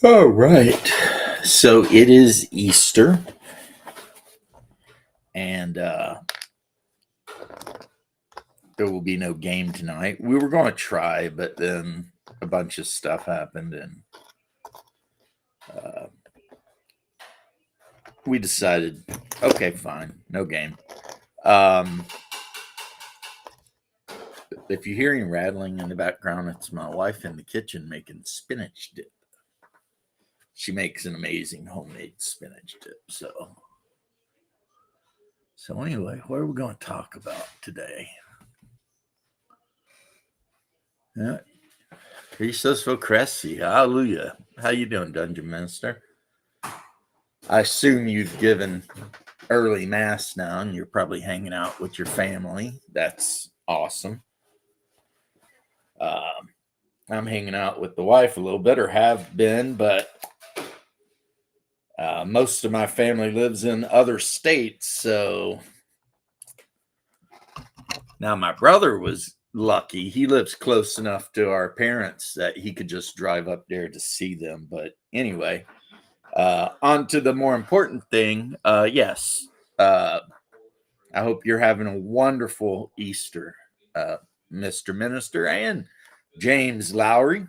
All right. So it is Easter, and there will be no game tonight. We were going to try, but then a bunch of stuff happened, and uh, we decided, okay, fine, no game. Um, if you're hearing rattling in the background, it's my wife in the kitchen making spinach dip. She makes an amazing homemade spinach dip. So anyway, what are we going to talk about today? Yeah, Christos Vocresi, hallelujah. How you doing, Dungeon Minister? I assume you've given early mass now and you're probably hanging out with your family. That's awesome. I'm hanging out with the wife a little bit, or have been, but most of my family lives in other states. So now my brother was lucky. He lives close enough to our parents that he could just drive up there to see them. But anyway, on to the more important thing. Yes. I hope you're having a wonderful Easter, Mr. Minister and James Lowry.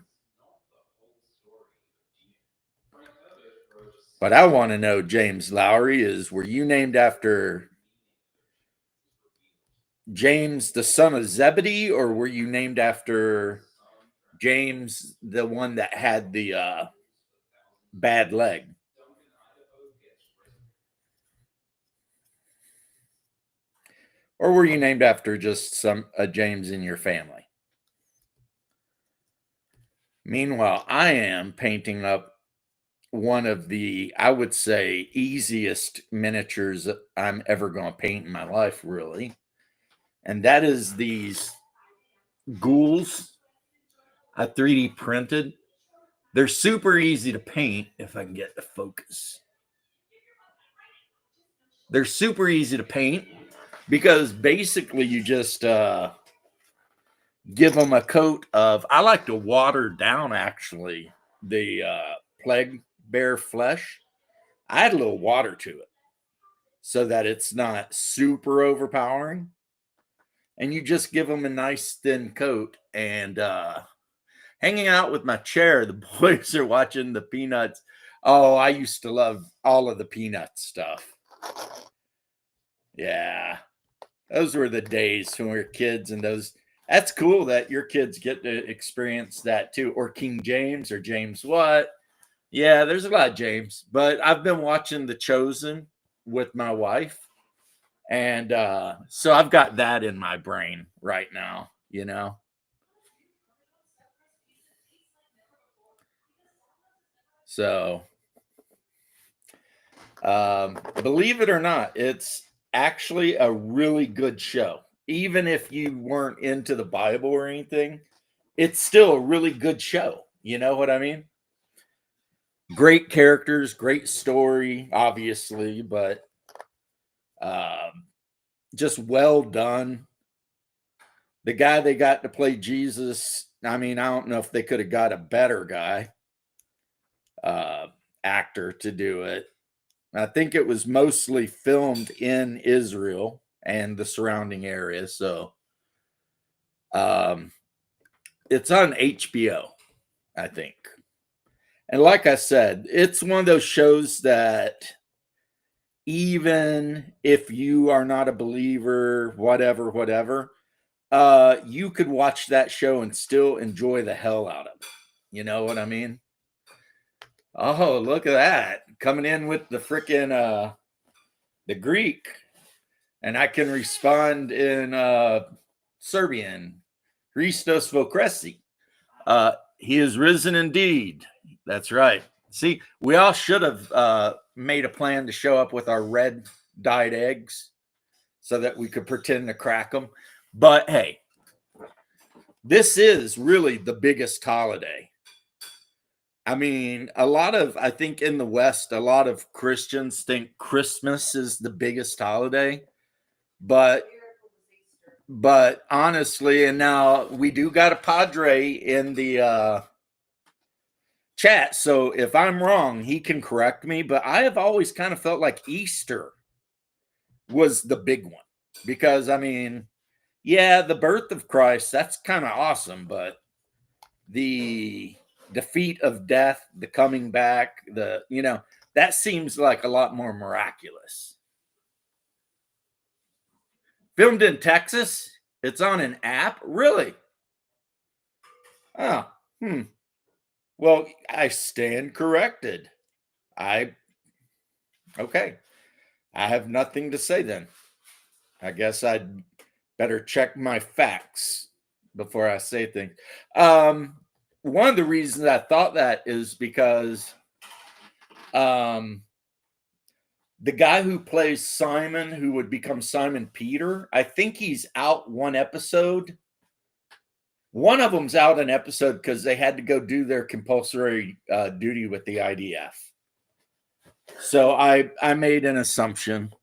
But I want to know, James Lowry, were you named after James, the son of Zebedee, or were you named after James, the one that had the bad leg? Or were you named after just some a James in your family? Meanwhile, I am painting up one of the, I would say, easiest miniatures I'm ever going to paint in my life, really. And that is these ghouls I 3D printed. They're super easy to paint if I can get the focus. They're super easy to paint because basically you just give them a coat of, I like to water down actually the plague bear flesh. I add a little water to it so that it's not super overpowering. And you just give them a nice thin coat. And hanging out with my chair, the boys are watching the Peanuts. Oh, I used to love all of the Peanut stuff. Yeah, those were the days when we were kids, and those. That's cool that your kids get to experience that too, or King James, or James what? Yeah, there's a lot of James, but I've been watching The Chosen with my wife, and so I've got that in my brain right now, you know. So believe it or not, it's actually a really good show. Even if you weren't into the Bible or anything, it's still a really good show. You know what I mean? Great characters, great story, obviously, but um, just well done. The guy they got to play Jesus, I mean, I don't know if they could have got a better guy, uh, actor to do it. I think it was mostly filmed in Israel and the surrounding area. So um, it's on HBO, I think. And like I said, it's one of those shows that even if you are not a believer, whatever, you could watch that show and still enjoy the hell out of it. You know what I mean? Oh, look at that. Coming in with the freaking the Greek. And I can respond in Serbian. Christos Vokresi. He is risen indeed. That's right. See, we all should have made a plan to show up with our red dyed eggs so that we could pretend to crack them. But hey, this is really the biggest holiday. I mean, I think in the West, a lot of Christians think Christmas is the biggest holiday, but honestly, and now we do got a padre in the chat. So if I'm wrong, he can correct me. But I have always kind of felt like Easter was the big one because, I mean, yeah, the birth of Christ, that's kind of awesome. But the defeat of death, the coming back, that seems like a lot more miraculous. Filmed in Texas. It's on an app. Really? Oh, Well, I stand corrected. Okay. I have nothing to say then. I guess I'd better check my facts before I say things. One of the reasons I thought that is because the guy who plays Simon, who would become Simon Peter, I think he's out one episode. One of them's out an episode because they had to go do their compulsory duty with the IDF. So I made an assumption,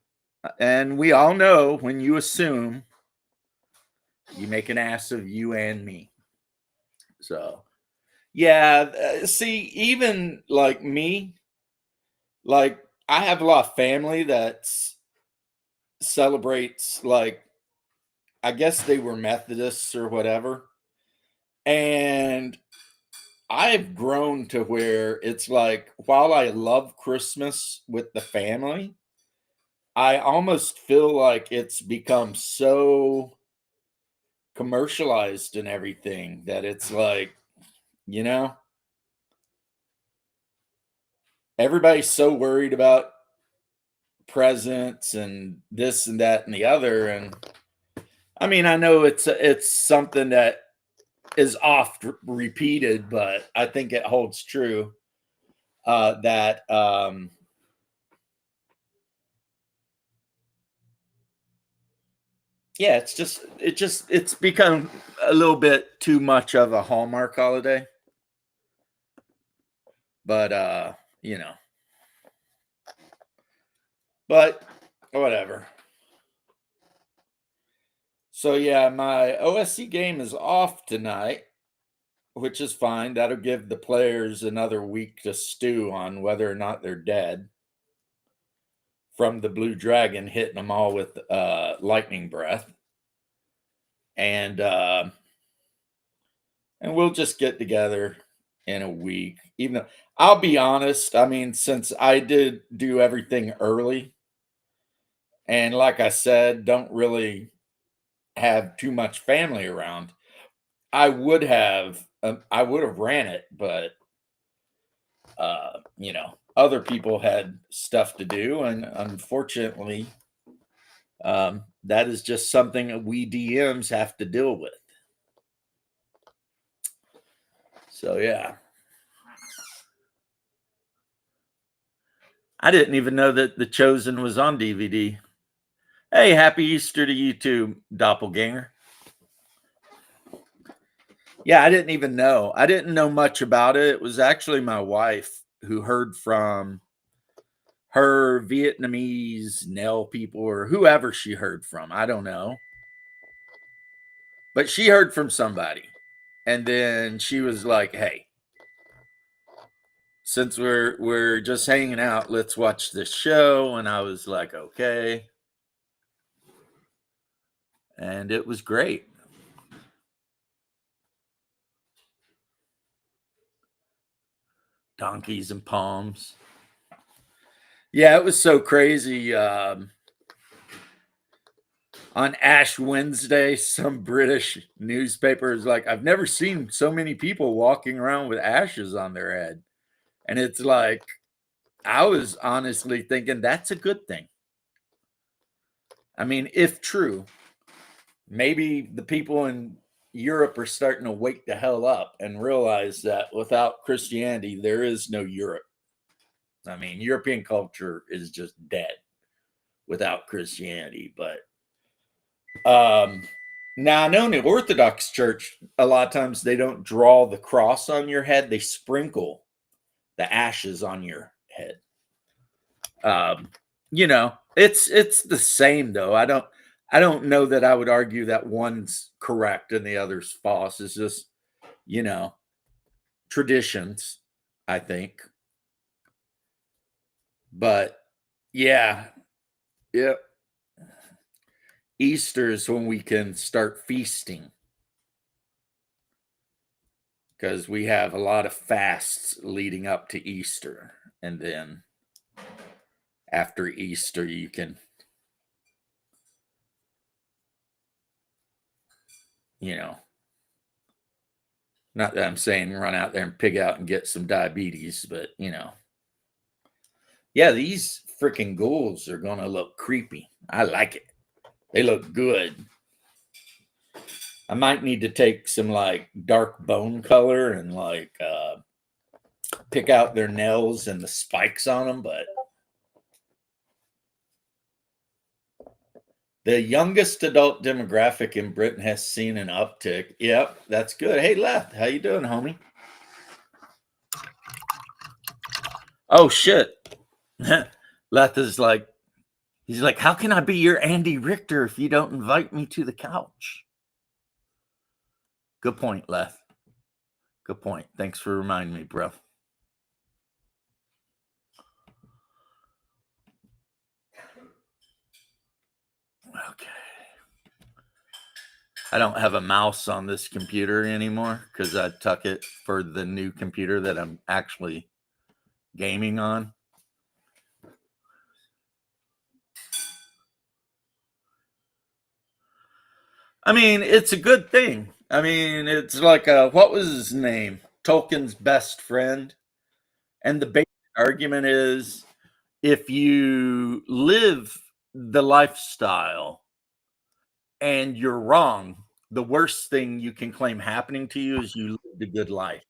and we all know when you assume, you make an ass of you and me. So, yeah, see, even like me, like I have a lot of family that celebrates, like, I guess they were Methodists or whatever. And I've grown to where it's like, while I love Christmas with the family, I almost feel like it's become so commercialized and everything that it's like, you know, everybody's so worried about presents and this and that and the other. And I mean, I know it's something that is oft repeated, but I think it holds true that yeah, it's become a little bit too much of a Hallmark holiday. But but whatever. So yeah, my OSC game is off tonight, which is fine. That'll give the players another week to stew on whether or not they're dead from the Blue Dragon hitting them all with lightning breath. And we'll just get together in a week. Even though I'll be honest, I mean, since I did do everything early, and like I said, don't really have too much family around, I would have ran it, but other people had stuff to do, and unfortunately, that is just something we DMs have to deal with. So yeah. I didn't even know that The Chosen was on DVD. Hey, happy Easter to you too, doppelganger. Yeah, I didn't even know. I didn't know much about it. It was actually my wife who heard from her Vietnamese nail people or whoever she heard from. I don't know. But she heard from somebody. And then she was like, "Hey, since we're just hanging out, let's watch this show." And I was like, "Okay." And it was great. Donkeys and palms. Yeah, it was so crazy. On Ash Wednesday, some British newspaper is like, "I've never seen so many people walking around with ashes on their head." And it's like, I was honestly thinking that's a good thing. I mean, if true, maybe the people in Europe are starting to wake the hell up and realize that without Christianity, there is no Europe. I mean, European culture is just dead without Christianity. But now I know in the Orthodox Church, a lot of times they don't draw the cross on your head; they sprinkle the ashes on your head. It's the same though. I don't know that I would argue that one's correct and the other's false. It's just, you know, traditions. I think. But yeah, yep. Easter is when we can start feasting because we have a lot of fasts leading up to Easter. And then after Easter, you can, you know, not that I'm saying run out there and pig out and get some diabetes, but, yeah, these freaking ghouls are going to look creepy. I like it. They look good. I might need to take some like dark bone color and like pick out their nails and the spikes on them, but the youngest adult demographic in Britain has seen an uptick. Yep, that's good. Hey, Leth, how you doing, homie? Oh shit. Leth is like, he's like, how can I be your Andy Richter if you don't invite me to the couch? Good point, Leth. Good point. Thanks for reminding me, bro. Okay. I don't have a mouse on this computer anymore because I took it for the new computer that I'm actually gaming on. I mean, it's a good thing. I mean, it's like what was his name? Tolkien's best friend. And the basic argument is if you live the lifestyle and you're wrong, the worst thing you can claim happening to you is you lived a good life.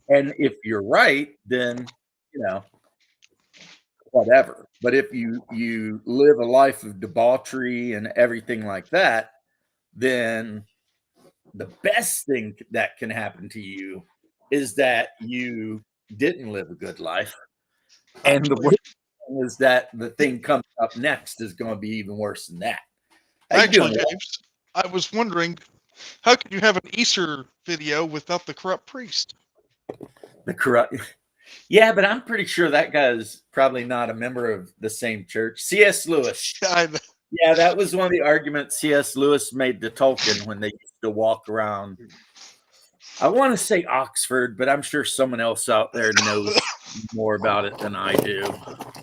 And if you're right, then, whatever. But if you live a life of debauchery and everything like that, then the best thing that can happen to you is that you didn't live a good life. And the worst thing is that the thing comes up next is going to be even worse than that. How you Actually, doing, James, I was wondering, how could you have an Easter video without the corrupt priest? the corrupt? Yeah, but I'm pretty sure that guy's probably not a member of the same church. C.S. Lewis. Yeah, that was one of the arguments C.S. Lewis made to Tolkien when they used to walk around. I want to say Oxford, but I'm sure someone else out there knows more about it than I do.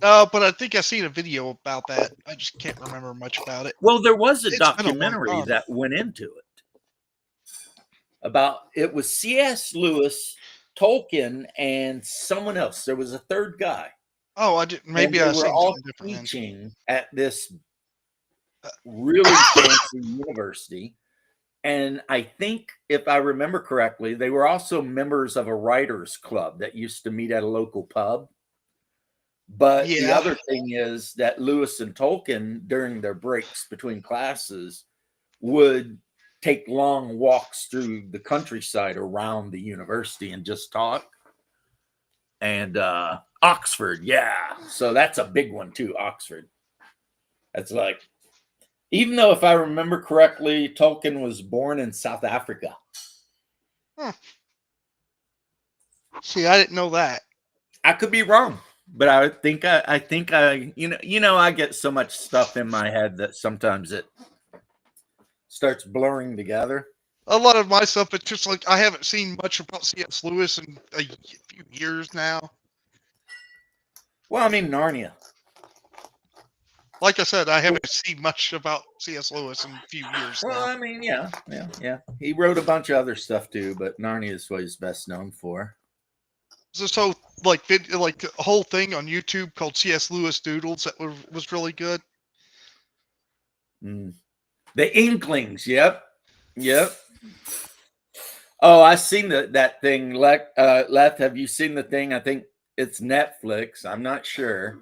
But I think I seen a video about that. I just can't remember much about it. Well, there was a It's been a long documentary time. that went into it. It was C.S. Lewis, Tolkien, and someone else. There was a third guy. Oh, I didn't. Maybe And I they were seen all something different then. teaching at this really fancy university. And I think, if I remember correctly, they were also members of a writers club that used to meet at a local pub. But the Yeah. other thing is that Lewis and Tolkien, during their breaks between classes, would take long walks through the countryside around the university and just talk. And Oxford, yeah. So that's a big one too, Oxford. That's like, even though if I remember correctly, Tolkien was born in South Africa. See, I didn't know that. I could be wrong, but I think I I get so much stuff in my head that sometimes it starts blurring together. A lot of my stuff, it's just like I haven't seen much about C.S. Lewis in a few years now. Well, I mean Narnia. Like I said, I haven't seen much about C.S. Lewis in a few years Well, now. I mean, yeah. He wrote a bunch of other stuff too, but Narnia is what he's best known for. So like a whole thing on YouTube called C.S. Lewis Doodles that was really good. The Inklings. Yep. Oh, I seen that thing. Leth, have you seen the thing? I think it's Netflix. I'm not sure,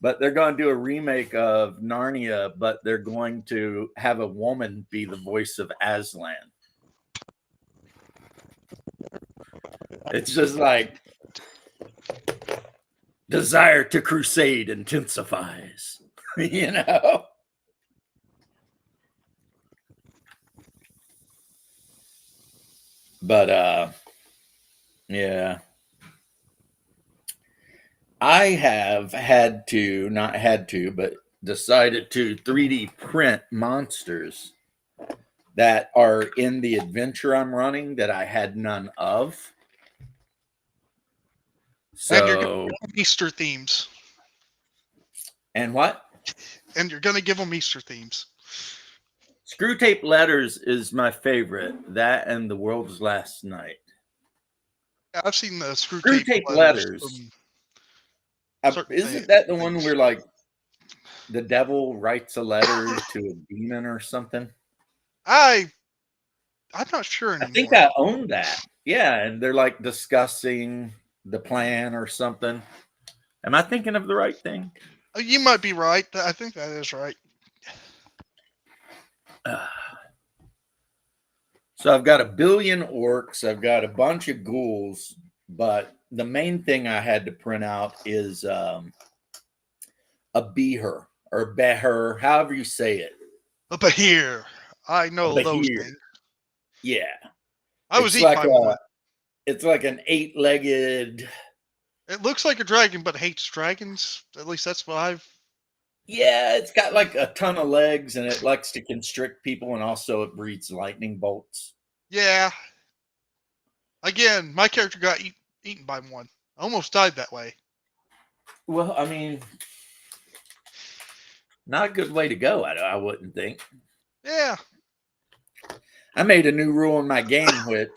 but they're going to do a remake of Narnia, but they're going to have a woman be the voice of Aslan. It's just like desire to crusade intensifies, you know? But yeah. I have had to, not had to, but decided to 3D print monsters that are in the adventure I'm running that I had none of. And you're going So, to give them Easter themes. and what? And you're going to give them Easter themes. Screw Tape Letters is my favorite. That and The World's Last Night. Yeah, I've seen the Screw Screw Tape Tape Letters. Letters. Isn't that the one where like the devil writes a letter to a demon or something? I'm not sure I anymore. think I own that. Yeah, and they're like discussing the plan or something. Am I thinking of the right thing? You might be right. I think that is right. So I've got a billion orcs. I've got a bunch of ghouls, but the main thing I had to print out is a beher or beher, however you say it. But here, I know A those behir. things. Yeah, I was it's eaten like by one. it's like an 8-legged. It looks like a dragon, but hates dragons. At least that's what I've. Yeah, it's got like a ton of legs, and it likes to constrict people, and also it breathes lightning bolts. Yeah. Again, my character got eaten by one. I almost died that way. Well, I mean, not a good way to go. I wouldn't think. Yeah. I made a new rule in my game, which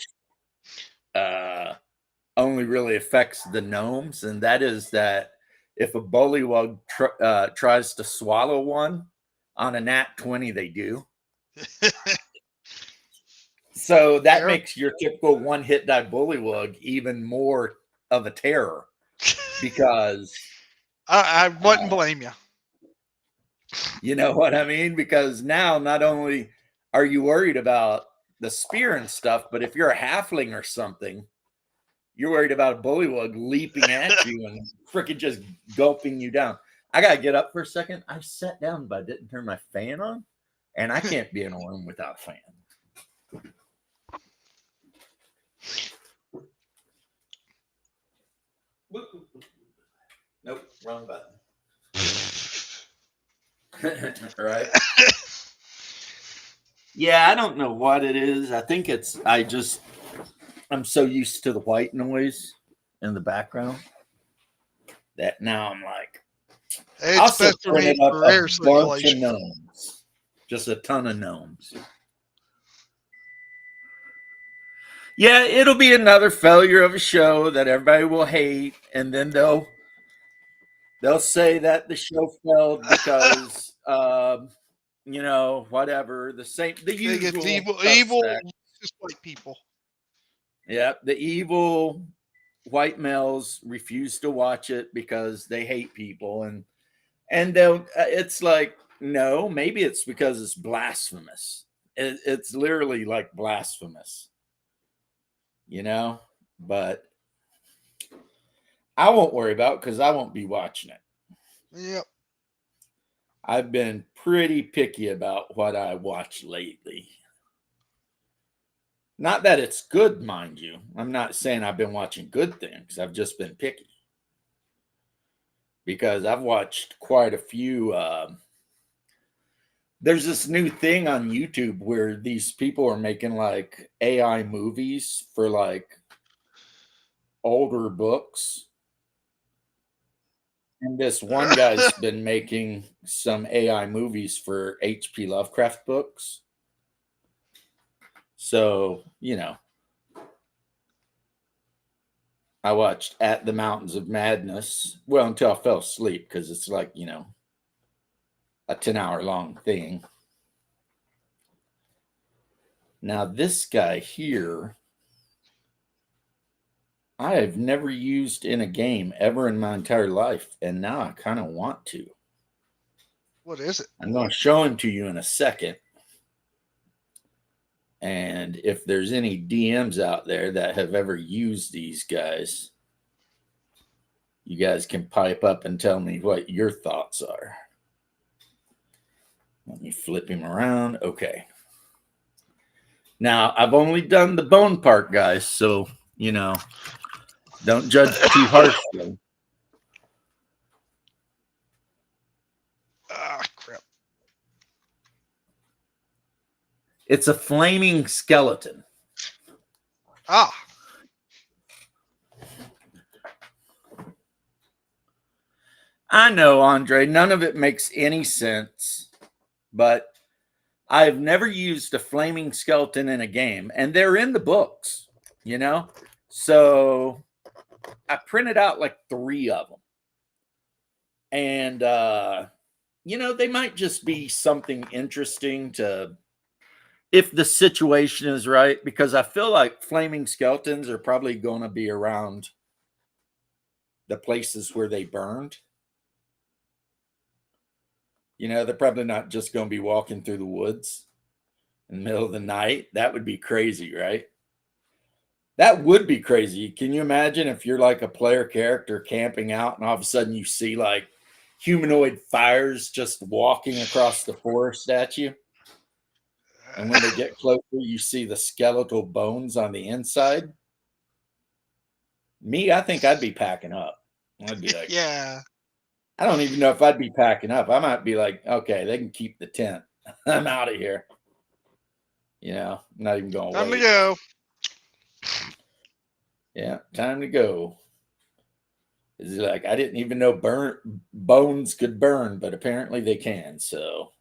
only really affects the gnomes, and that is that if a bullywug tries to swallow one on a nat 20, they do. So that makes your typical one-hit die bullywug even more of a terror because I wouldn't blame you. You know what I mean? Because now not only are you worried about the spear and stuff, but if you're a halfling or something, you're worried about a bullywug leaping at you and freaking just gulping you down. I gotta get up for a second. I sat down, but I didn't turn my fan on, and I can't be in a room without a fan. Nope, wrong button. Right? Yeah, I don't know what it is. I think it's I'm so used to the white noise in the background that now I'm like, It's best for me for air circulation. Gnomes. Just a ton of gnomes. Yeah, it'll be another failure of a show that everybody will hate, and then they'll say that the show failed because whatever the usual evil just white people. Yeah, the evil white males refuse to watch it because they hate people, and they'll it's like, no, maybe it's because it's blasphemous. It's literally like blasphemous, but I won't worry about it because I won't be watching it. Yep. I've been pretty picky about what I watch lately. Not that it's good, mind you. I'm not saying I've been watching good things. I've just been picky. Because I've watched quite a few. There's this new thing on YouTube where these people are making like AI movies for like older books. And this one guy's been making some AI movies for H.P. Lovecraft books. So, I watched At the Mountains of Madness. Well, until I fell asleep because it's like, a 10-hour long thing. Now, this guy here, I have never used in a game ever in my entire life. And now I kind of want to. What is it? I'm going to show him to you in a second. And if there's any DMs out there that have ever used these guys, you guys can pipe up and tell me what your thoughts are. Let me flip him around. Okay. Now, I've only done the bone part, guys, so, don't judge too harshly. Ah, crap. It's a flaming skeleton. Ah. I know, Andre, none of it makes any sense, but I've never used a flaming skeleton in a game, and they're in the books, you know? So I printed out like 3 of them. And, they might just be something interesting to, if the situation is right, because I feel like flaming skeletons are probably going to be around the places where they burned. They're probably not just going to be walking through the woods in the middle of the night. That would be crazy, right? That would be crazy. Can you imagine if you're like a player character camping out and all of a sudden you see like humanoid fires just walking across the forest at you? And when they get closer, you see the skeletal bones on the inside. Me, I think I'd be packing up. I'd be like, Yeah. I don't even know if I'd be packing up. I might be like, okay, they can keep the tent. I'm out of here. I'm not even going to Time to wait. go. Yeah, time to go. It's like, I didn't even know bones could burn, but apparently they can. So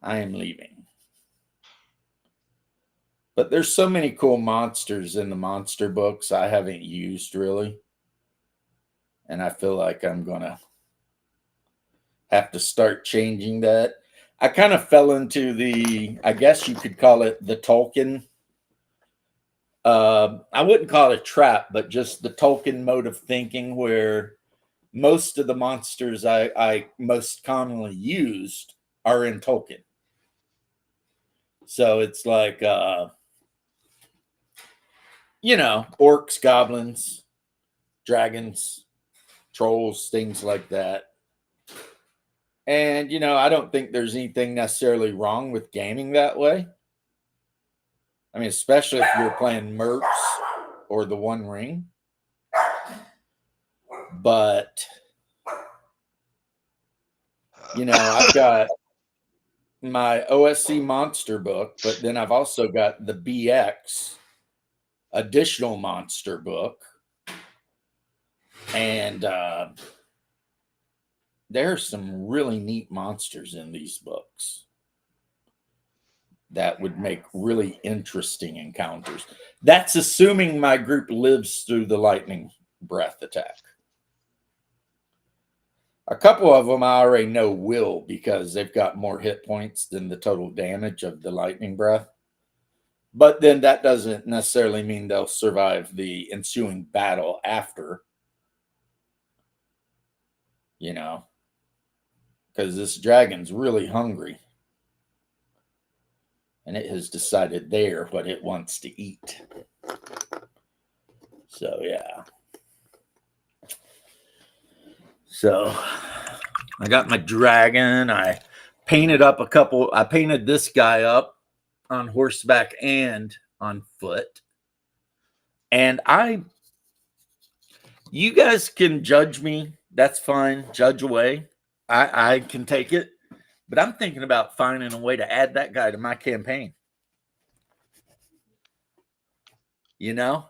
I am leaving. But there's so many cool monsters in the monster books I haven't used really. And I feel like I'm going to have to start changing that. I kind of fell into I guess you could call it the Tolkien. I wouldn't call it a trap, but just the Tolkien mode of thinking where most of the monsters I most commonly used are in Tolkien. So it's like, orcs, goblins, dragons, trolls, things like that. And, I don't think there's anything necessarily wrong with gaming that way. I mean, especially if you're playing Mercs or the One Ring. But, I've got my OSC monster book, but then I've also got the BX additional monster book. And there are some really neat monsters in these books that would make really interesting encounters. That's assuming my group lives through the lightning breath attack. A couple of them I already know will, because they've got more hit points than the total damage of the lightning breath. But then that doesn't necessarily mean they'll survive the ensuing battle after. Because this dragon's really hungry. And it has decided there what it wants to eat. So, yeah. So, I got my dragon. I painted this guy up on horseback and on foot. And you guys can judge me. That's fine. Judge away. I can take it. But I'm thinking about finding a way to add that guy to my campaign.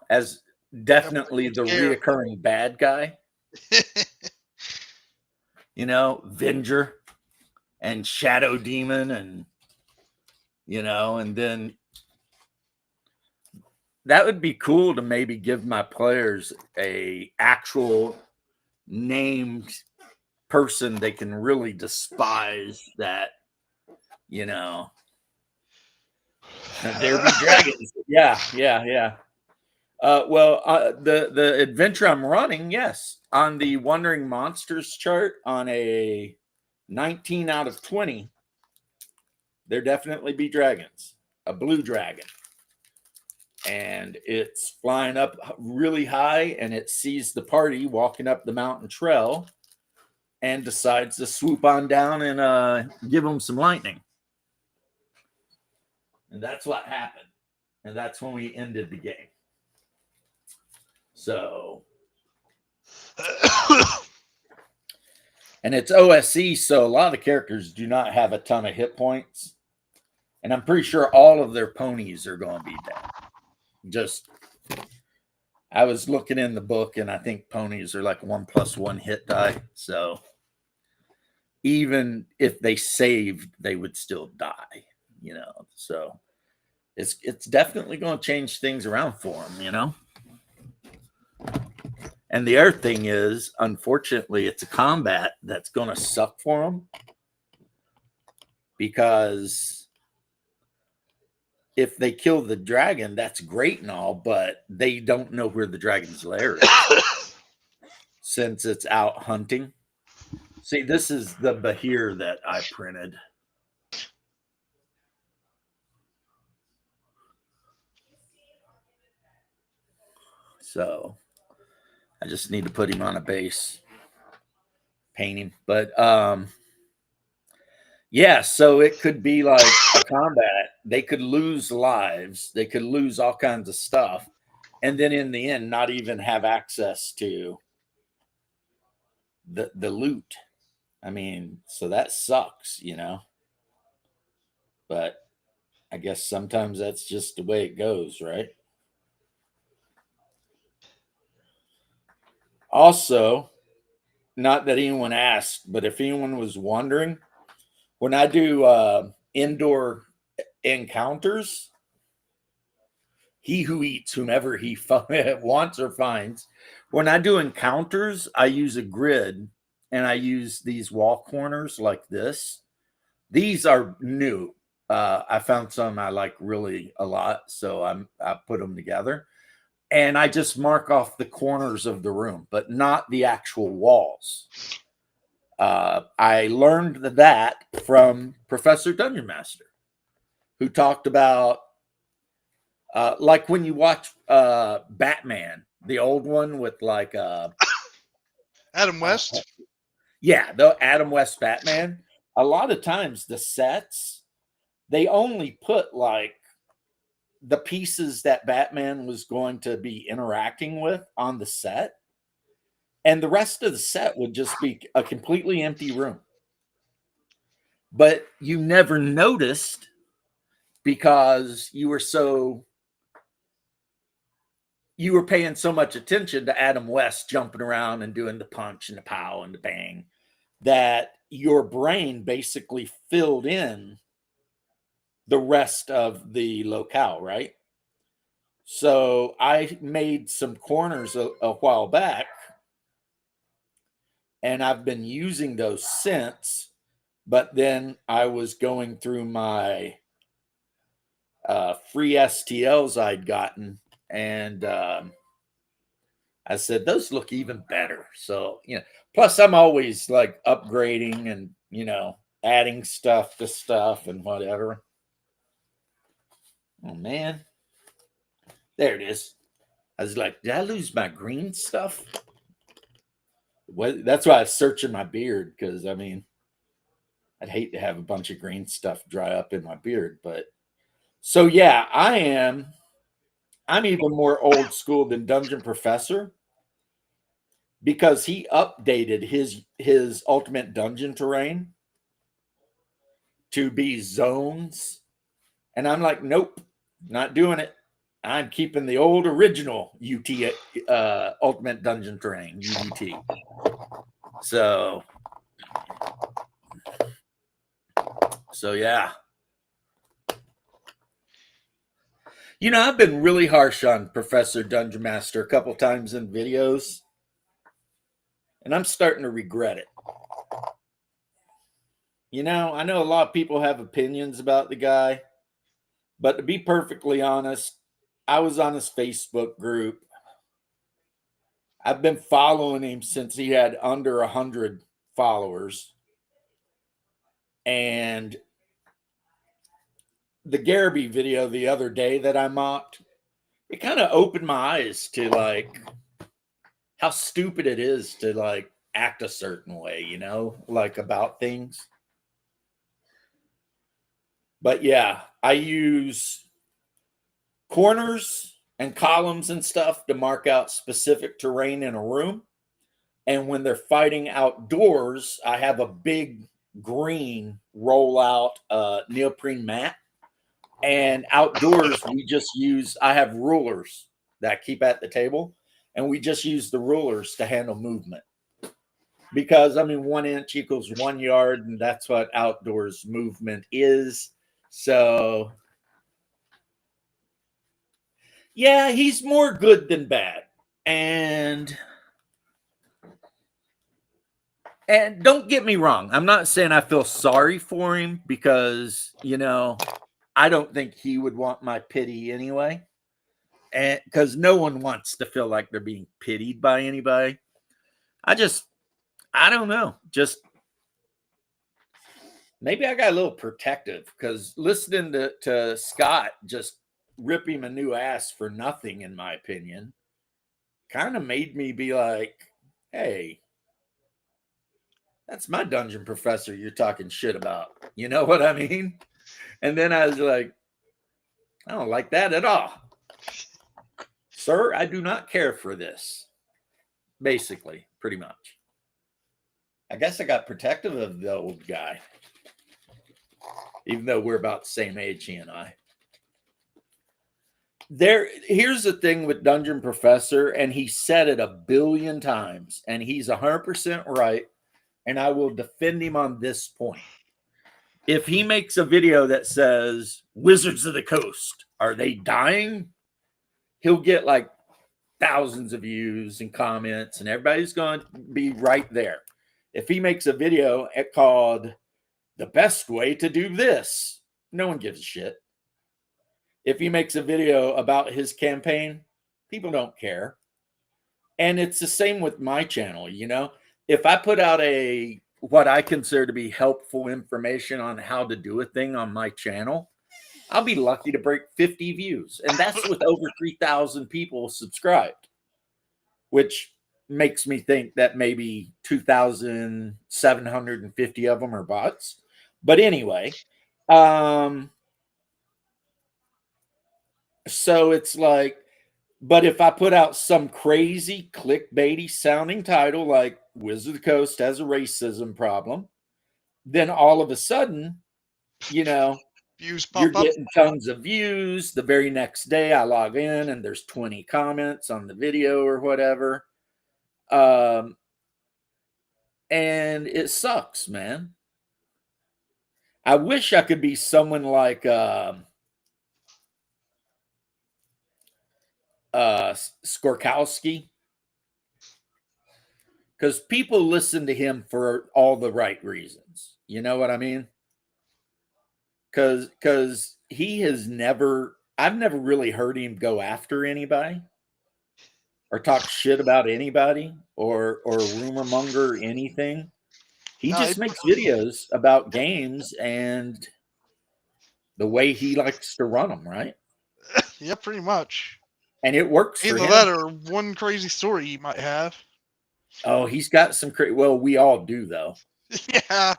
As definitely the reoccurring bad guy. Venger and Shadow Demon and then that would be cool to maybe give my players a actual named person they can really despise that, there be dragons. Yeah. The adventure I'm running, yes, on the Wandering Monsters chart on a 19 out of 20, there definitely be dragons. A blue dragon. And it's flying up really high, and it sees the party walking up the mountain trail and decides to swoop on down and give them some lightning. And that's what happened. And that's when we ended the game. So, And it's OSE, so a lot of the characters do not have a ton of hit points. And I'm pretty sure all of their ponies are going to be dead. Just, I was looking in the book, and I think ponies are like 1+1 hit die. So even if they saved, they would still die, you know. So it's definitely going to change things around for them, you know. And the other thing is, unfortunately, it's a combat that's going to suck for them, because if they kill the dragon, that's great and all, but they don't know where the dragon's lair is since it's out hunting. See, this is the Bahir that I printed. So I just need to put him on a base, paint him. But yeah, so it could be like a combat. They could lose lives. They could lose all kinds of stuff. And then in the end, not even have access to the loot. I mean, so that sucks, you know. But I guess sometimes that's just the way it goes, right? Also, not that anyone asked, but if anyone was wondering, when I do indoor encounters, he who eats whomever he wants or finds. When I do encounters, I use a grid, and I use these wall corners like this. These are new. I found some I like really a lot, so I put them together, and I just mark off the corners of the room, but not the actual walls. I learned that from Professor Dungeon Master, who talked about like when you watch Batman, the old one with like Adam West. Yeah, the Adam West Batman. A lot of times the sets, they only put like the pieces that Batman was going to be interacting with on the set, and the rest of the set would just be a completely empty room. But you never noticed because you were paying so much attention to Adam West jumping around and doing the punch and the pow and the bang, that your brain basically filled in the rest of the locale, right? So I made some corners a while back, and I've been using those since. But then I was going through my free STLs I'd gotten, and I said, those look even better. So, you know, plus I'm always like upgrading and, you know, adding stuff to stuff and whatever. Oh, man. There it is. I was like, did I lose my green stuff? Well, that's why I was searching my beard, because, I mean, I'd hate to have a bunch of green stuff dry up in my beard. But so, yeah, I'm even more old school than Dungeon Professor, because he updated his ultimate dungeon terrain to be zones, and I'm like, nope, not doing it. I'm keeping the old original UT ultimate dungeon terrain, UDT. So yeah. You know, I've been really harsh on Professor Dungeon Master a couple times in videos, and I'm starting to regret it. You know, I know a lot of people have opinions about the guy, but to be perfectly honest, I was on his Facebook group. I've been following him since he had under 100 followers. And the Garrity video the other day that I mocked, it kind of opened my eyes to like how stupid it is to like act a certain way, you know, like about things. But yeah, I use corners and columns and stuff to mark out specific terrain in a room. And when they're fighting outdoors, I have a big green rollout neoprene mat. And outdoors, we just use, I have rulers that I keep at the table, and we just use the rulers to handle movement. Because, I mean, 1 inch equals 1 yard, and that's what outdoors movement is. So, yeah, he's more good than bad. And don't get me wrong, I'm not saying I feel sorry for him because, I don't think he would want my pity anyway. And because no one wants to feel like they're being pitied by anybody. I don't know. Just maybe I got a little protective because listening to Scott just rip him a new ass for nothing, in my opinion, kind of made me be like, hey, that's my dungeon professor you're talking shit about. You know what I mean? And then I was like, I don't like that at all. Sir, I do not care for this. Basically, pretty much. I guess I got protective of the old guy, even though we're about the same age, he and I. Here's the thing with Dungeon Professor, and he said it a billion times, and he's 100% right, and I will defend him on this point. If he makes a video that says, Wizards of the Coast, are they dying? He'll get like thousands of views and comments, and everybody's going to be right there. If he makes a video called The Best Way to Do This, no one gives a shit. If he makes a video about his campaign, people don't care. And it's the same with my channel, If I put out what I consider to be helpful information on how to do a thing on my channel, I'll be lucky to break 50 views. And that's with over 3,000 people subscribed, which makes me think that maybe 2,750 of them are bots. But anyway, so it's like, but if I put out some crazy clickbaity sounding title like Wizard of the Coast has a racism problem, then all of a sudden, Views you're pop up. getting tons of views. The very next day I log in and there's 20 comments on the video or whatever. And it sucks, man. I wish I could be someone like Skorkowski, because people listen to him for all the right reasons. You know what I mean? Because he has I've never really heard him go after anybody or talk shit about anybody or rumor monger anything. He just makes videos about games and the way he likes to run them, right? Yeah, pretty much. And it works for him. Either that or one crazy story he might have. Oh, he's got some crazy. Well, we all do, though. Yeah.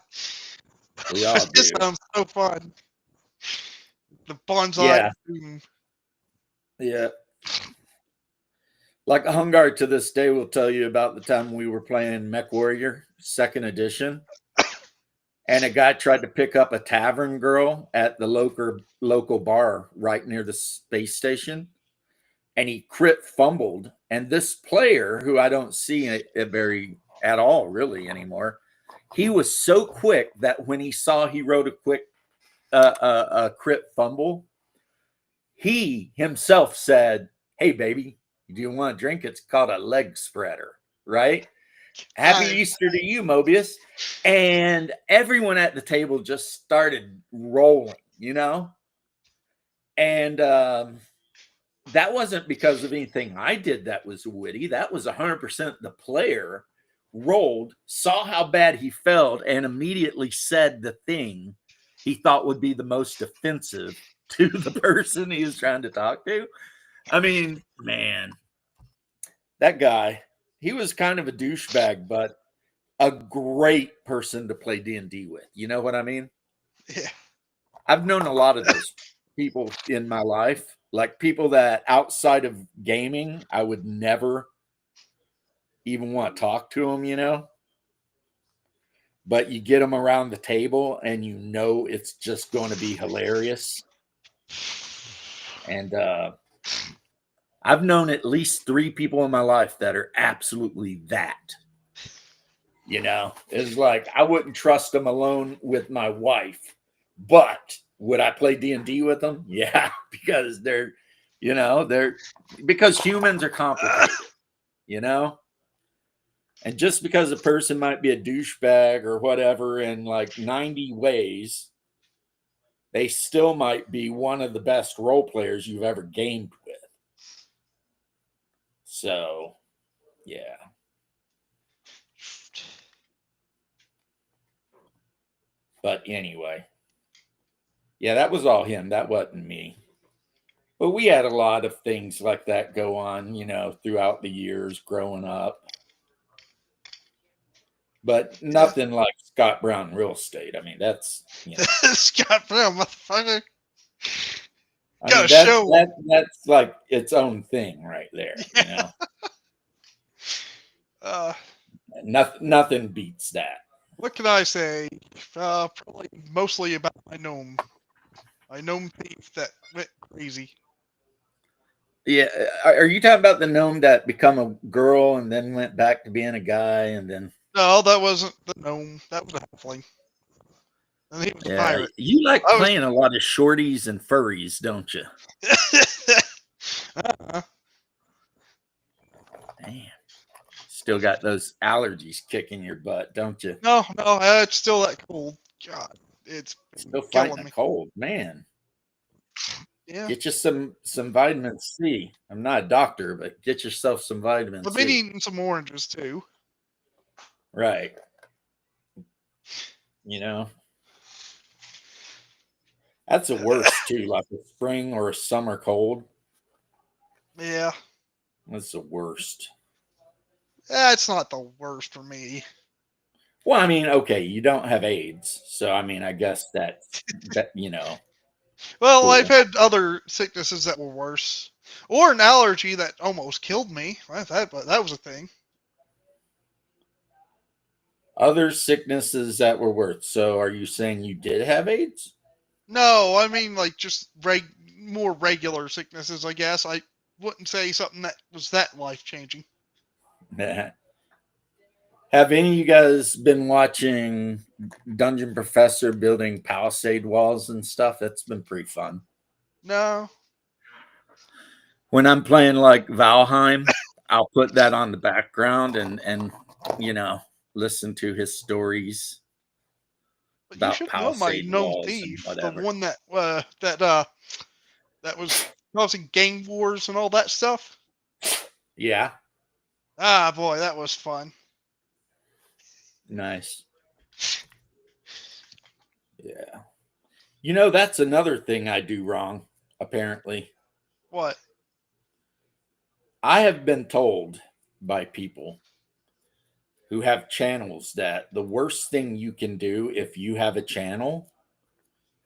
We all do. This sounds so fun. The bonsai. Yeah. Boom. Yeah. Like Hungar to this day will tell you about the time we were playing Mech Warrior 2nd edition. And a guy tried to pick up a tavern girl at the local bar right near the space station. And he crit fumbled. And this player, who I don't see at all really anymore, he was so quick that when he saw he wrote a quick a crit fumble, he himself said, "Hey, baby, do you want a drink? It's called a leg spreader," right? Happy Easter to you, Mobius. And everyone at the table just started rolling, And that wasn't because of anything I did that was witty. That was 100% the player rolled, saw how bad he felt, and immediately said the thing he thought would be the most offensive to the person he was trying to talk to. I mean, man, that guy, he was kind of a douchebag, but a great person to play D&D with. You know what I mean? Yeah. I've known a lot of those people in my life, like people that outside of gaming, I would never even want to talk to them, you know. But you get them around the table and you know it's just going to be hilarious. And I've known at least 3 people in my life that are absolutely that. You know, it's like I wouldn't trust them alone with my wife, but would I play D&D with them? Yeah, because they're, you know, because humans are complicated, you know? And just because a person might be a douchebag or whatever in like 90 ways, they still might be one of the best role players you've ever gamed with. So, yeah. But anyway, yeah, that was all him. That wasn't me. But we had a lot of things like that go on, you know, throughout the years growing up. But Yeah. nothing like Scott Brown real estate. I mean, that's, you know, Scott Brown, motherfucker. I Gotta mean, that's show him. that's like its own thing right there, you know. Nothing beats that. What can I say? Probably mostly about my gnome. My gnome thief that went crazy. Yeah, are you talking about the gnome that become a girl and then went back to being a guy and then? No, that wasn't the gnome. That was a halfling. And he was a Yeah, pirate. you like I was. playing a lot of shorties and furries, don't you? Man, still got those allergies kicking your butt, don't you? No, it's still that cold. God, it's Still fighting killing a me. cold, man. Yeah. Get you some vitamin C. I'm not a doctor, but get yourself some vitamin I've been C. eating some oranges too. Right. You know, that's the worst too, like a spring or a summer cold. Yeah. That's the worst. It's not the worst for me. Well, I mean, okay, you don't have AIDS, so I mean, I guess that you know. Well, Cool. I've had other sicknesses that were worse, or an allergy that almost killed me. That was a thing. Other sicknesses that were worse. So, are you saying you did have AIDS? No, I mean like just more regular sicknesses. I guess I wouldn't say something that was that life changing. Have any of you guys been watching Dungeon Professor building palisade walls and stuff? That's been pretty fun. No. When I'm playing like Valheim, I'll put that on the background and you know, listen to his stories But you about should know my palisade gnome walls and thief, the whatever. one that was causing gang wars and all that stuff. Yeah, Ah, boy, that was fun. nice. Yeah. You know, that's another thing I do wrong, apparently. What? I have been told by people who have channels that the worst thing you can do if you have a channel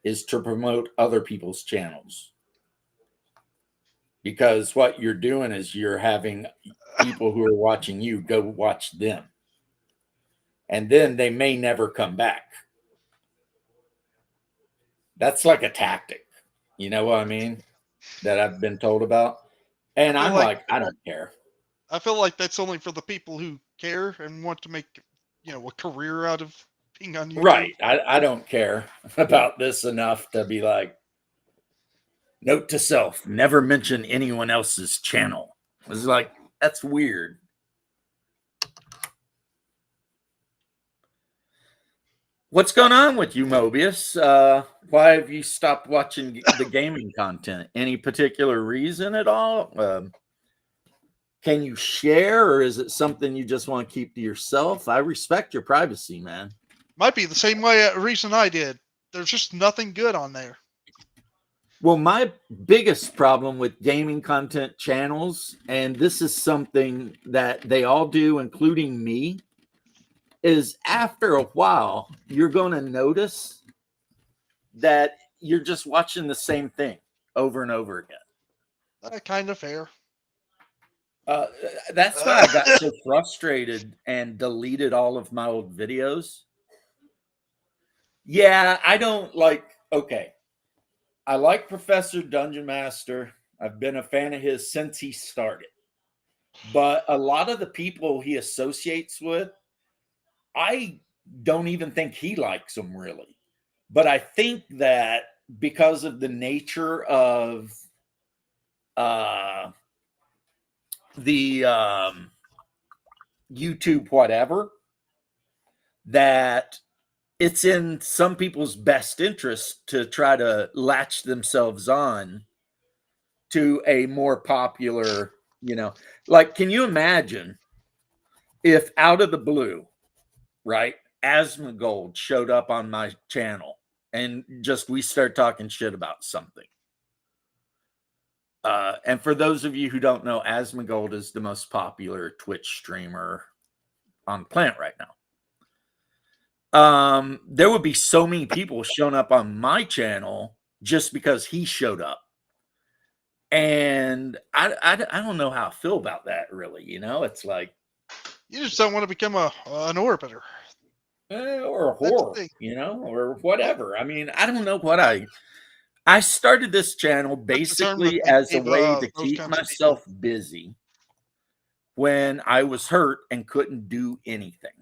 is to promote other people's channels. Because what you're doing is you're having people who are watching you go watch them. And then they may never come back. That's like a tactic. You know what I mean? That I've been told about. And I feel I'm like like, I don't care. I feel like that's only for the people who care and want to make, a career out of being on YouTube. Right. I don't care about this enough to be like, note to self, never mention anyone else's channel. It's like, that's weird. What's going on with you, Mobius? Why have you stopped watching the gaming content? Any particular reason at all? Can you share, or is it something you just want to keep to yourself? I respect your privacy, man. Might be the same reason I did. There's just nothing good on there. Well, my biggest problem with gaming content channels, and this is something that they all do, including me, is after a while, you're going to notice that you're just watching the same thing over and over again. Kind of fair. Uh, that's why I got so frustrated and deleted all of my old videos. Yeah, I don't like. Okay, I like Professor Dungeon Master. I've been a fan of his since he started. But a lot of the people he associates with, I don't even think he likes them really. But I think that because of the nature of uh, the YouTube, whatever, that it's in some people's best interest to try to latch themselves on to a more popular, like, can you imagine if out of the blue, right, Asmongold showed up on my channel and just we start talking shit about something? And for those of you who don't know, Asmongold is the most popular Twitch streamer on the planet right now. There would be so many people showing up on my channel just because he showed up. And I don't know how I feel about that, really. It's like, You just don't want to become an orbiter. or a whore, or whatever. I mean, I don't know what I started this channel basically as a way to keep myself busy when I was hurt and couldn't do anything.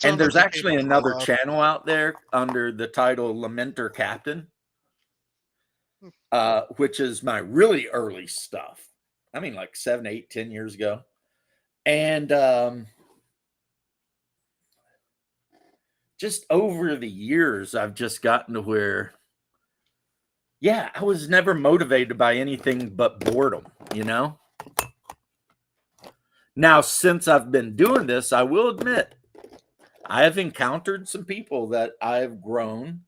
And there's actually another channel out there under the title Lamenter Captain, which is my really early stuff. I mean, like 7, 8, 10 years ago. And just over the years, I've just gotten to where, yeah, I was never motivated by anything but boredom, Now, since I've been doing this, I will admit, I have encountered some people that I've grown,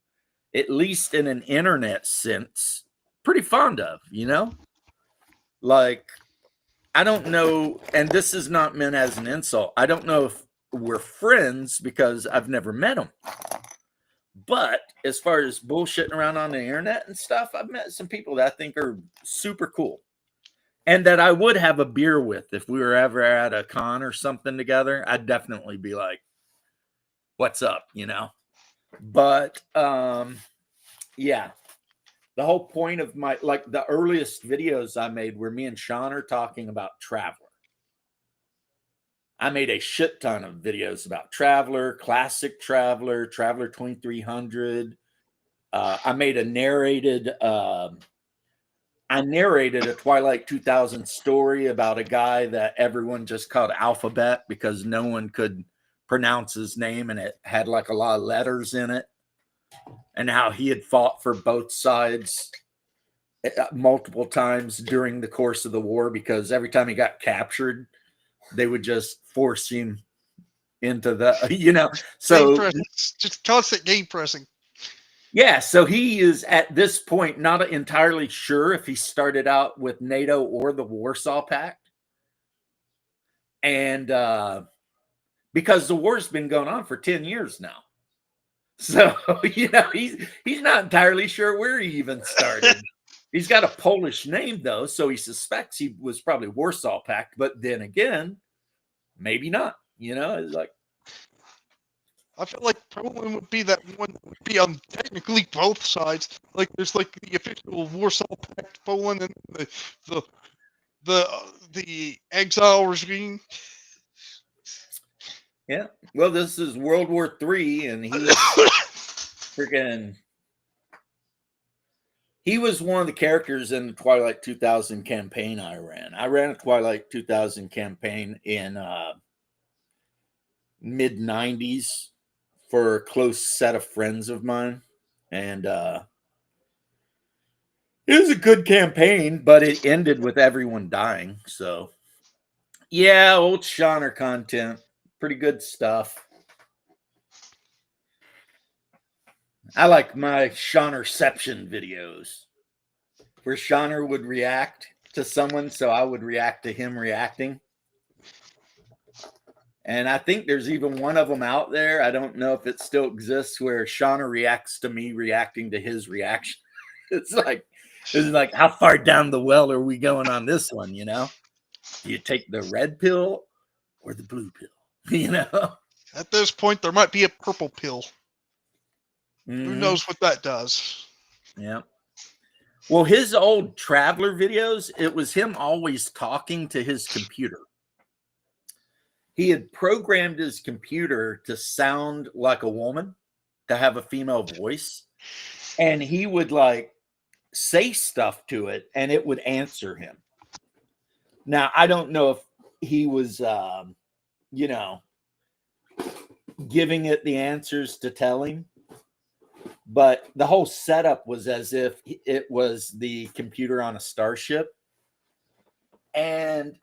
at least in an internet sense, pretty fond of, Like, I don't know, and this is not meant as an insult. I don't know if we're friends because I've never met them. But as far as bullshitting around on the internet and stuff, I've met some people that I think are super cool and that I would have a beer with if we were ever at a con or something together. I'd definitely be like, what's up, But yeah, the whole point of the earliest videos I made were me and Sean are talking about Traveler. I made a shit ton of videos about Traveler, Classic Traveler, Traveler 2300. I made a narrated a Twilight 2000 story about a guy that everyone just called Alphabet because no one could pronounce his name and it had like a lot of letters in it, and how he had fought for both sides multiple times during the course of the war because every time he got captured, they would just force him into the, so just constant game pressing. Yeah, so he is at this point not entirely sure if he started out with NATO or the Warsaw Pact. And because the war's been going on for 10 years now. So, he's not entirely sure where he even started. He's got a Polish name, though, so he suspects he was probably Warsaw Pact. But then again, maybe not. It's like, I feel like Poland would be that one would be on technically both sides. Like there's like the official Warsaw Pact Poland and the exile regime. Yeah. Well, this is World War III, and he's freaking. He was one of the characters in the Twilight 2000 campaign I ran. I ran a Twilight 2000 campaign in mid 90s for a close set of friends of mine. And it was a good campaign, but it ended with everyone dying. So, yeah, old Shonner content. Pretty good stuff. I like my Shonnerception videos where Shonner would react to someone, so I would react to him reacting. And I think there's even one of them out there. I don't know if it still exists where Shonner reacts to me reacting to his reaction. It's like, how far down the well are we going on this one, Do you take the red pill or the blue pill? You know? At this point, there might be a purple pill. Who Mhm. knows what that does? Yeah. Well, his old traveler videos, it was him always talking to his computer. He had programmed his computer to sound like a woman, to have a female voice, and he would like say stuff to it and it would answer him. Now, I don't know if he was, you know, giving it the answers to tell him, but the whole setup was as if it was the computer on a starship. And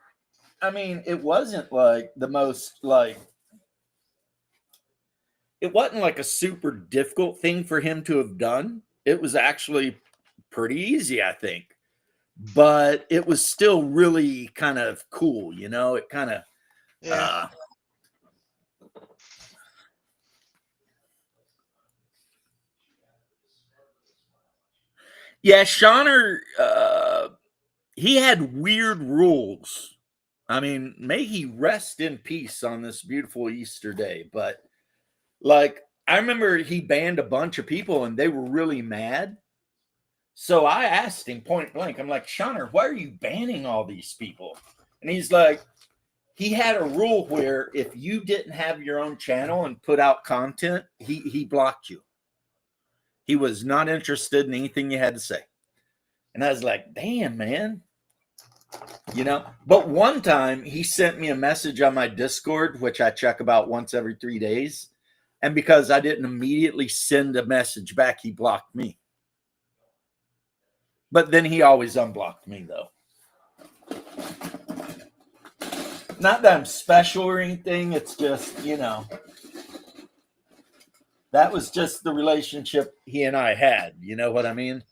I mean, it wasn't like the most like, it wasn't like a super difficult thing for him to have done. It was actually pretty easy, I think. But it was still really kind of cool, you know? It kind of Yeah. yeah, Shawner, he had weird rules. I mean, may he rest in peace on this beautiful Easter day. But like, I remember he banned a bunch of people and they were really mad. So I asked him point blank, I'm like, Shawner, why are you banning all these people? And he's like, he had a rule where if you didn't have your own channel and put out content, he blocked you. He was not interested in anything you had to say. And I was like, damn, man. You know, but one time he sent me a message on my Discord, which I check about once every 3 days. And because I didn't immediately send a message back, he blocked me. But then he always unblocked me, though. Not that I'm special or anything. It's just, you know, that was just the relationship he and I had. You know what I mean?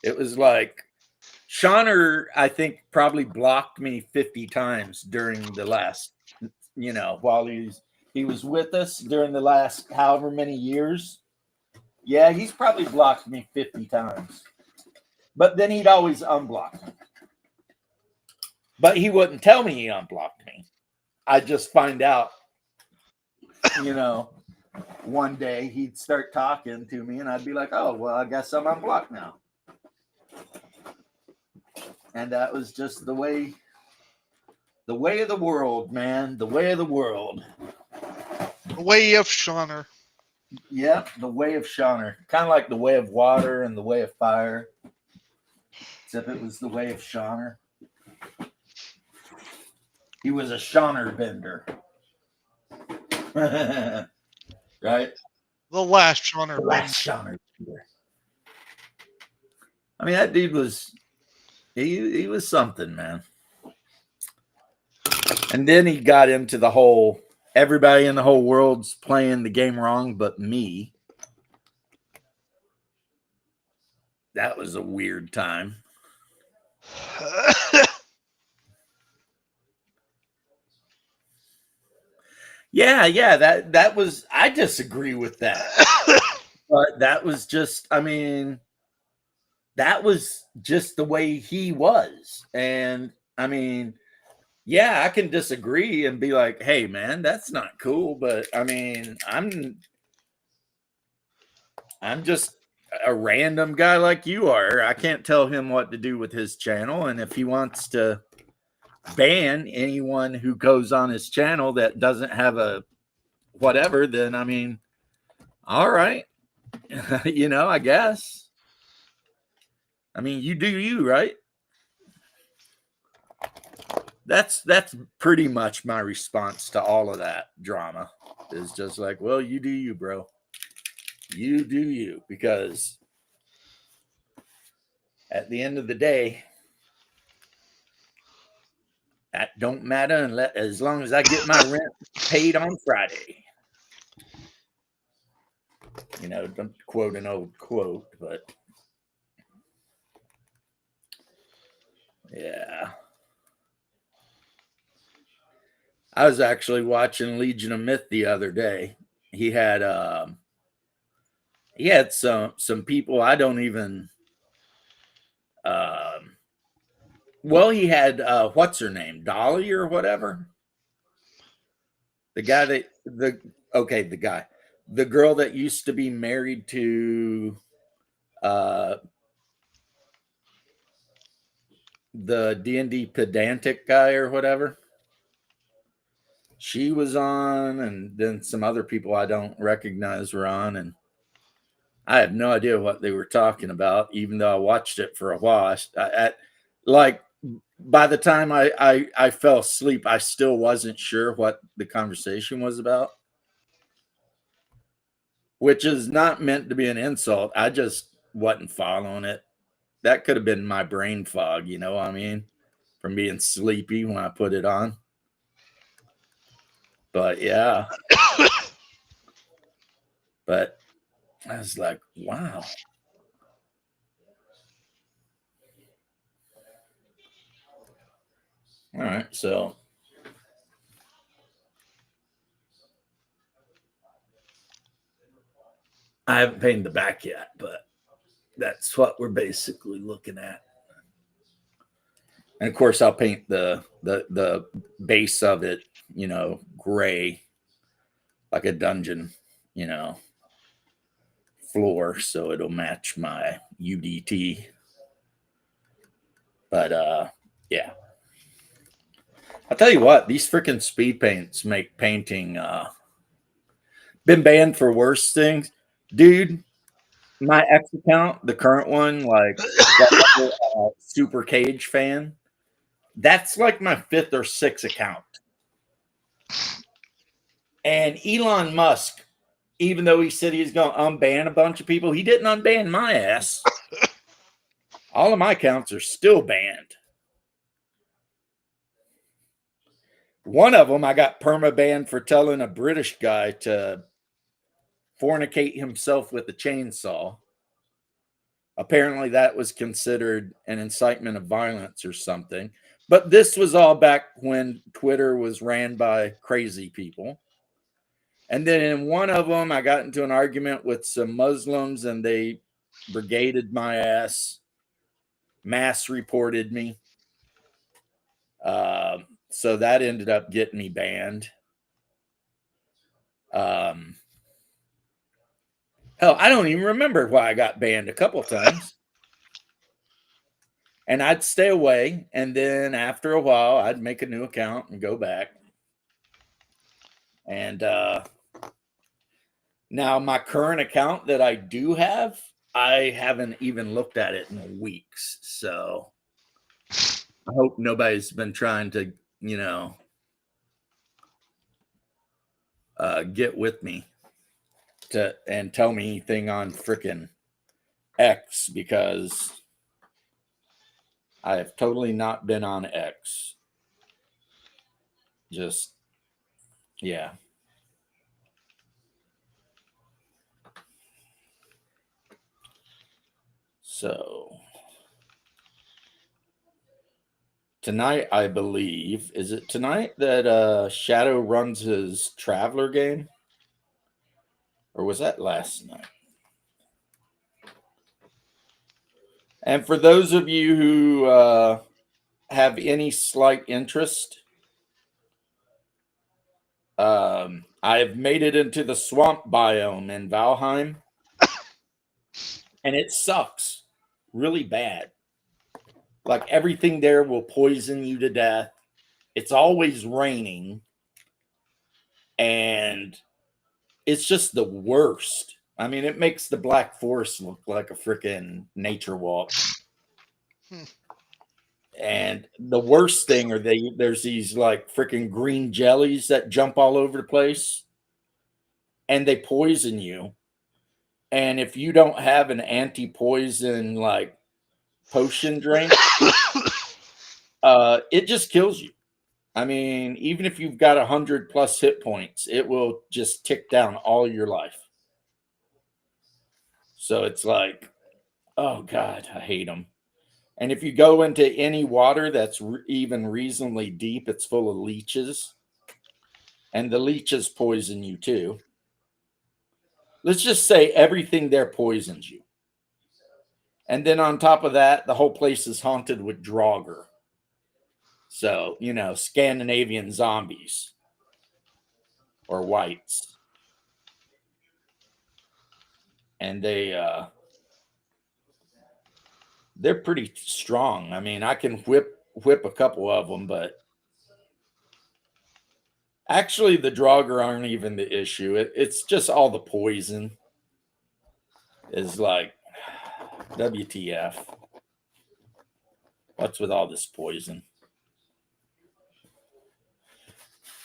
It was like Shawner, I think, probably blocked me 50 times during the last, you know, while he was with us during the last however many years. Yeah, he's probably blocked me 50 times. But then he'd always unblock me. But he wouldn't tell me he unblocked me. I'd just find out, you know, one day he'd start talking to me and I'd be like, oh, well, I guess I'm unblocked now. And that was just the way of the world, man. The way of the world. The way of Shawner. Yep, the way of Shawner. Kind of like the way of water and the way of fire. Except it was the way of Shawner. He was a Shawner bender. Right? The last Shawner. The last Shawner bender. I mean, that dude was he was something, man. And then he got into the whole everybody in the whole world's playing the game wrong but me. That was a weird time. Yeah, that was, I disagree with that. But that was just, I mean, that was just the way he was. And I mean, yeah, I can disagree and be like, hey man, that's not cool. But I mean, I'm just a random guy like you are. I can't tell him what to do with his channel. And if he wants to ban anyone who goes on his channel that doesn't have a whatever, then I mean, all right. You know, I guess. I mean, you do you, right? That's pretty much my response to all of that drama. Is just like, well, you do you, bro. You do you, because at the end of the day, that don't matter unless, as long as I get my rent paid on Friday. You know, don't quote an old quote, but yeah. I was actually watching Legion of Myth the other day. He had some people I don't even Well, he had what's her name, Dolly or whatever. The guy that the guy, the girl that used to be married to uh, the D&D pedantic guy or whatever. She was on, and then some other people I don't recognize were on, and I have no idea what they were talking about, even though I watched it for a while. Like by the time I fell asleep, I still wasn't sure what the conversation was about, which is not meant to be an insult. I just wasn't following it. That could have been my brain fog, you know what I mean? From being sleepy when I put it on. But yeah. But I was like, wow. All right, so I haven't painted the back yet, but that's what we're basically looking at. And of course, I'll paint the base of it, you know, gray, like a dungeon, you know, floor, so it'll match my UDT. But yeah. I'll tell you what, these freaking speed paints make painting been banned for worse things. Dude, my X account, the current one, like that Super Cage fan, that's like my 5th or 6th account. And Elon Musk, even though he said he's going to unban a bunch of people, he didn't unban my ass. All of my accounts are still banned. One of them I got perma-banned for telling a British guy to fornicate himself with a chainsaw. Apparently that was considered an incitement of violence or something. But this was all back when Twitter was ran by crazy people. And then in one of them, I got into an argument with some Muslims and they brigaded my ass, mass reported me. So that ended up getting me banned. Hell, I don't even remember why I got banned a couple of times. And I'd stay away. And then after a while, I'd make a new account and go back. And now my current account that I do have, I haven't even looked at it in weeks. So I hope nobody's been trying to, you know, get with me and tell me anything on freaking X, because I have totally not been on X. Just, yeah. So tonight, I believe, is it tonight that Shadow runs his Traveler game? Or was that last night? And for those of you who have any slight interest, I have made it into the swamp biome in Valheim, and it sucks really bad. Like everything there will poison you to death. It's always raining, and it's just the worst. I mean, it makes the Black Forest look like a freaking nature walk. And the worst thing are there's these like freaking green jellies that jump all over the place, and they poison you. And if you don't have an anti-poison like potion drink, it just kills you. I mean, even if you've got 100+ hit points, it will just tick down all your life. So it's like, oh God, I hate them. And if you go into any water that's even reasonably deep, it's full of leeches. And the leeches poison you too. Let's just say everything there poisons you. And then on top of that, the whole place is haunted with Draugr. So, Scandinavian zombies or whites. And they're pretty strong. I mean, I can whip a couple of them, but actually the Draugr aren't even the issue. It's just all the poison is like WTF. What's with all this poison?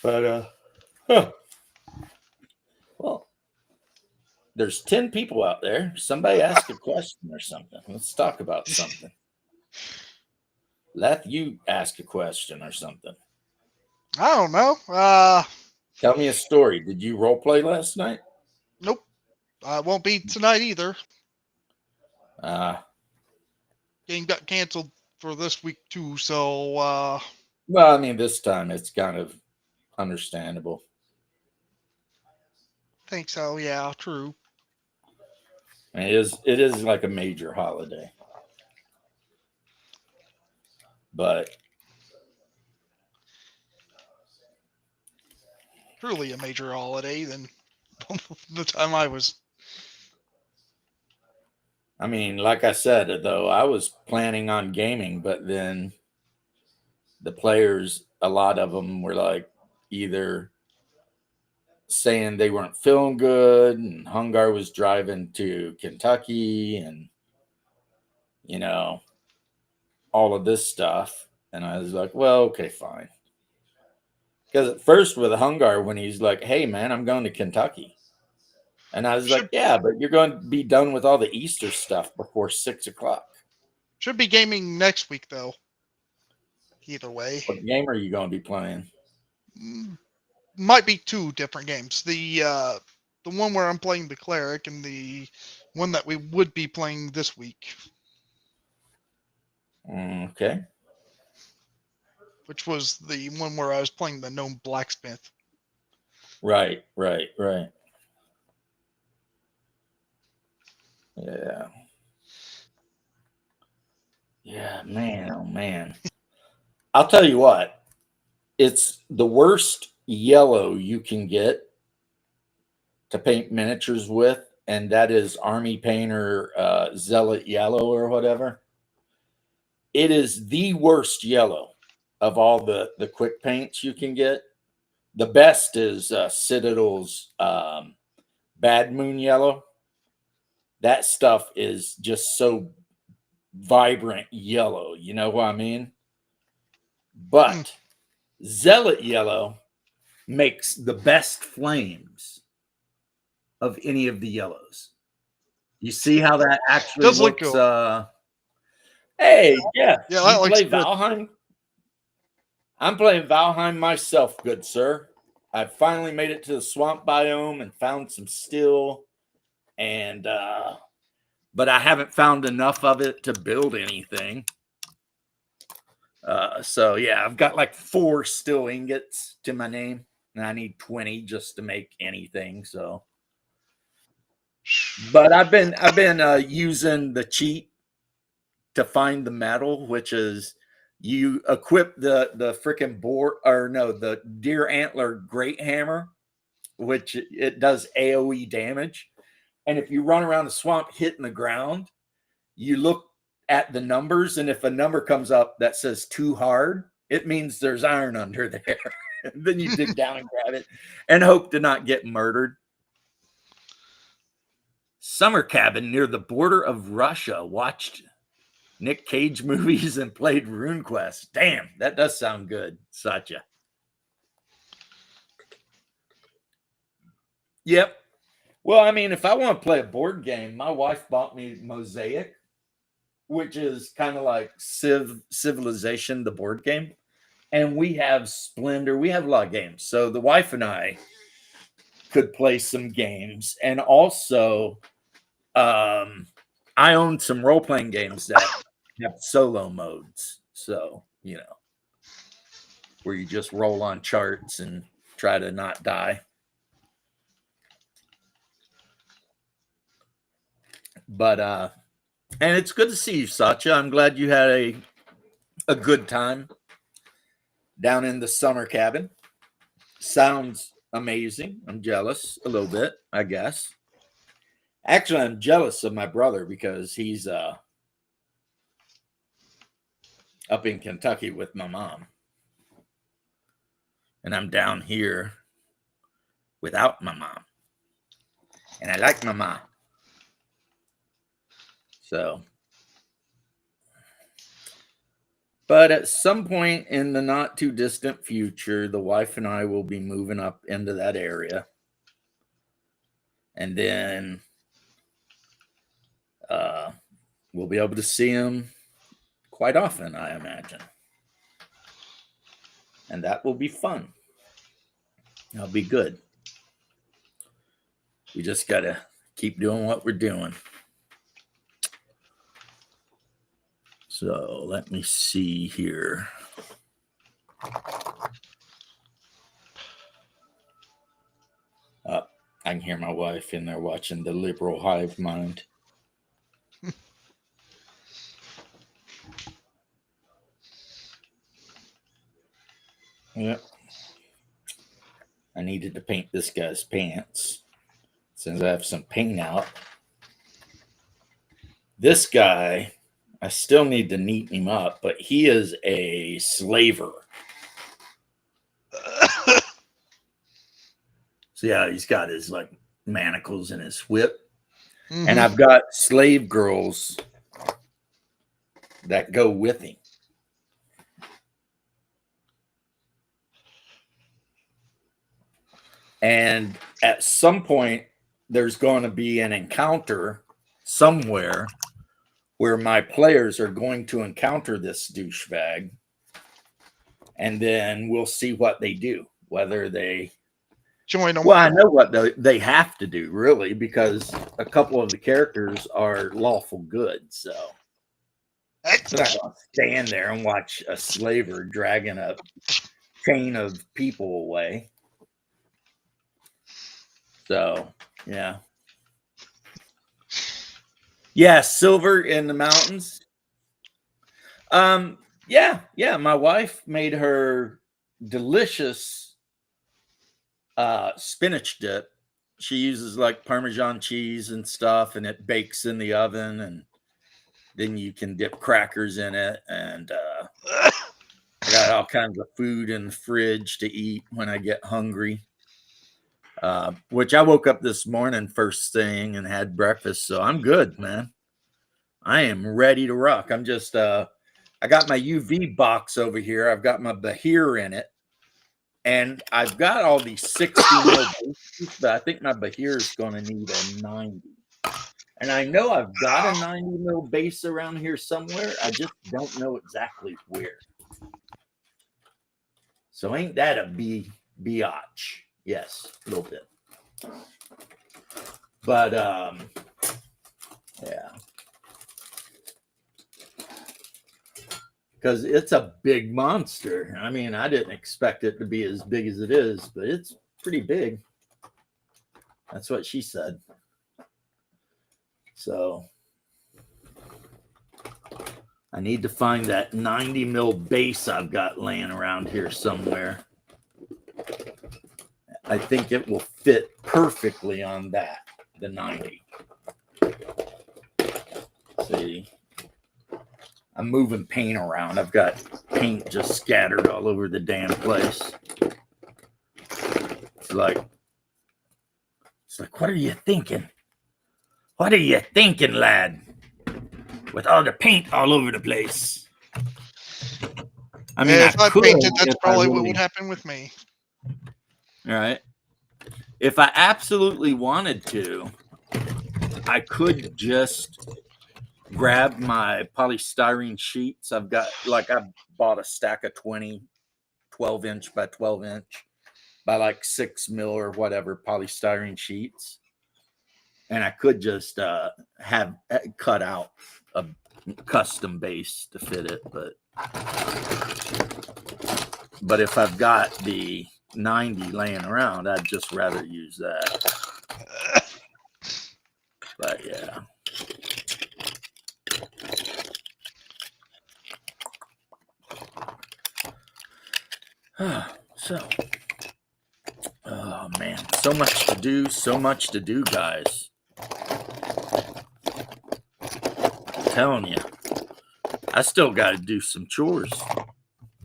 But well, there's 10 people out there. Somebody ask a question or something. Let's talk about something. Let you ask a question or something. I don't know. Tell me a story. Did you role play last night? Nope. Won't be tonight either. Game got canceled for this week too, so well, I mean, this time it's kind of understandable. think so. Yeah, true. It is like a major holiday. But Truly a major holiday than the time I was. I mean, like I said, though, I was planning on gaming, but then the players, a lot of them were like either saying they weren't feeling good, and Hungar was driving to Kentucky, and all of this stuff. And I was like, well, okay, fine. Because at first with Hungar, when he's like, hey, man, I'm going to Kentucky. And I was like, yeah, but you're going to be done with all the Easter stuff before 6:00. Should be gaming next week, though. Either way. What game are you going to be playing? Might be two different games. The one where I'm playing the cleric and the one that we would be playing this week. Okay. Which was the one where I was playing the gnome blacksmith. Right. Yeah. Yeah, man, oh man. I'll tell you what. It's the worst yellow you can get to paint miniatures with, and that is Army Painter Zealot Yellow or whatever. It is the worst yellow of all the quick paints you can get. The best is Citadel's Bad Moon Yellow. That stuff is just so vibrant yellow. You know what I mean? But Zealot Yellow makes the best flames of any of the yellows. You see how that actually Does look looks? cool. Hey, yeah. Yeah, You that looks play good. Valheim? I'm playing Valheim myself, good sir. I finally made it to the swamp biome and found some steel, and but I haven't found enough of it to build anything. So yeah, I've got like 4 steel ingots to my name, and I need 20 just to make anything. So, but I've been using the cheat to find the metal, which is you equip the freaking the deer antler great hammer, which it does AoE damage. And if you run around the swamp hitting the ground, you look at the numbers, and if a number comes up that says too hard, it means there's iron under there. Then you dig down and grab it and hope to not get murdered. Summer cabin near the border of Russia. Watched Nick Cage movies and played RuneQuest. Damn, that does sound good, Satya. Yep. Well, I mean, if I want to play a board game, my wife bought me Mosaic, which is kind of like Civilization, the board game. And we have Splendor. We have a lot of games. So the wife and I could play some games. And also, I own some role-playing games that have solo modes. So, where you just roll on charts and try to not die. But and it's good to see you, Satya. I'm glad you had a good time. down in the summer cabin. Sounds amazing. I'm jealous a little bit, I guess. Actually, I'm jealous of my brother because he's up in Kentucky with my mom. And I'm down here without my mom. And I like my mom. So, but at some point in the not too distant future, the wife and I will be moving up into that area. And then we'll be able to see him quite often, I imagine. And that will be fun. That'll be good. We just got to keep doing what we're doing. So let me see here. I can hear my wife in there watching the liberal hive mind. Yep. I needed to paint this guy's pants since I have some paint out. This guy, I still need to neaten him up, but he is a slaver. So yeah, he's got his like manacles and his whip. Mm-hmm. And I've got slave girls that go with him. And at some point, there's going to be an encounter somewhere where my players are going to encounter this douchebag. And then we'll see what they do, whether they join them. Well, I know what they have to do, really, because a couple of the characters are lawful good. So they're not going to stand there and watch a slaver dragging a chain of people away. So, yeah. Yeah, silver in the mountains. Yeah. My wife made her delicious spinach dip. She uses like Parmesan cheese and stuff, and it bakes in the oven, and then you can dip crackers in it. And I got all kinds of food in the fridge to eat when I get hungry. Which I woke up this morning first thing and had breakfast, so I'm good, man. I am ready to rock. I'm just I got my UV box over here. I've got my Bahir in it, and I've got all these 60 mil bases, but I think my Bahir is going to need a 90. And I know I've got a 90 mil base around here somewhere. I just don't know exactly where. So ain't that a biatch? Yes, a little bit. But yeah. Because it's a big monster. I mean, I didn't expect it to be as big as it is, but it's pretty big. That's what she said. So I need to find that 90 mil base I've got laying around here somewhere. I think it will fit perfectly on that, the 90. See, I'm moving paint around. I've got paint just scattered all over the damn place. It's like, what are you thinking? What are you thinking, lad? With all the paint all over the place. I mean, if I painted, that's probably what would happen with me. All right. If I absolutely wanted to, I could just grab my polystyrene sheets. I bought a stack of 20, 12 inch by 12 inch by like 6 mil or whatever polystyrene sheets. And I could just have cut out a custom base to fit it. But if I've got the 90 laying around, I'd just rather use that. But yeah. So, oh man, so much to do, guys. I'm telling you, I still got to do some chores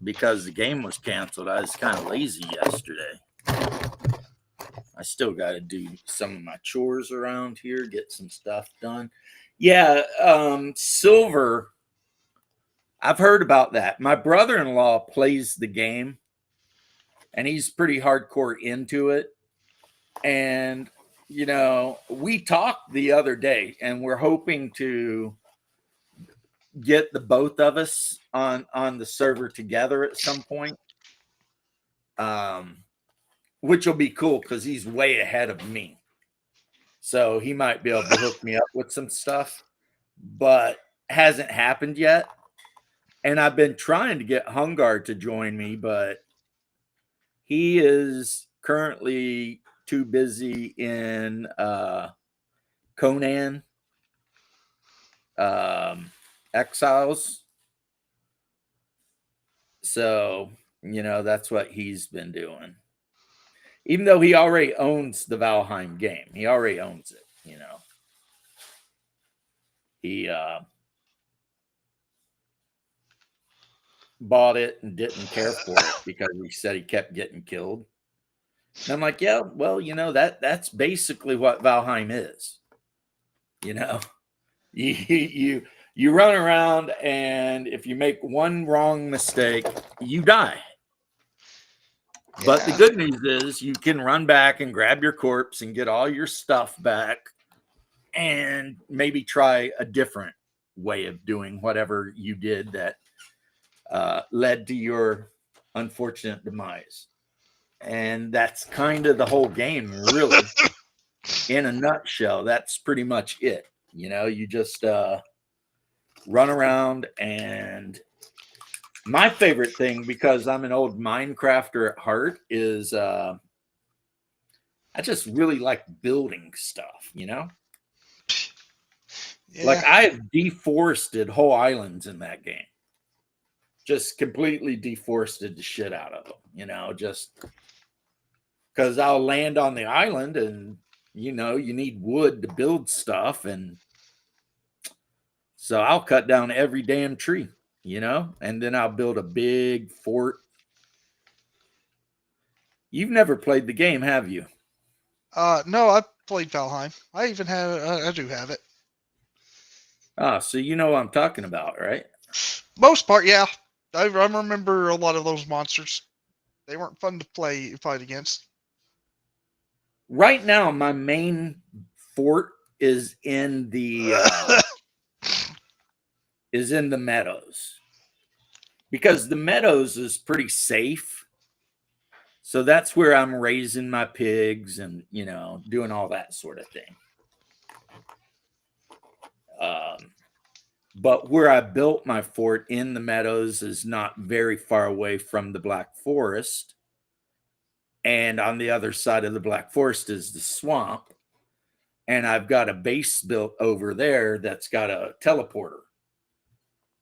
because the game was canceled. I was kind of lazy yesterday. I still got to do some of my chores around here, get some stuff done. Yeah, Silver. I've heard about that. My brother-in-law plays the game, and he's pretty hardcore into it. And we talked the other day, and we're hoping to get the both of us on the server together at some point. Which will be cool because he's way ahead of me. So he might be able to hook me up with some stuff, but hasn't happened yet. And I've been trying to get Hungar to join me, but he is currently too busy in Conan Exiles. So, that's what he's been doing. Even though he already owns the Valheim game. He already owns it, He bought it and didn't care for it because he said he kept getting killed. And I'm like, yeah, well, that's basically what Valheim is. You run around, and if you make one wrong mistake, you die. Yeah. But the good news is you can run back and grab your corpse and get all your stuff back and maybe try a different way of doing whatever you did that led to your unfortunate demise. And that's kind of the whole game, really. In a nutshell, that's pretty much it. You just run around, and my favorite thing, because I'm an old Minecrafter at heart, is I just really like building stuff, Yeah. Like I have deforested whole islands in that game. Just completely deforested the shit out of them, just because I'll land on the island and, you need wood to build stuff. And so I'll cut down every damn tree, and then I'll build a big fort. You've never played the game, have you? No, I've played Valheim. I even have, I do have it. So you know what I'm talking about, right? Most part, yeah. I remember a lot of those monsters. They weren't fun to fight against. Right now, my main fort is in the meadows, because the meadows is pretty safe. So that's where I'm raising my pigs and, doing all that sort of thing. But where I built my fort in the meadows is not very far away from the Black Forest. And on the other side of the Black Forest is the swamp. And I've got a base built over there that's got a teleporter.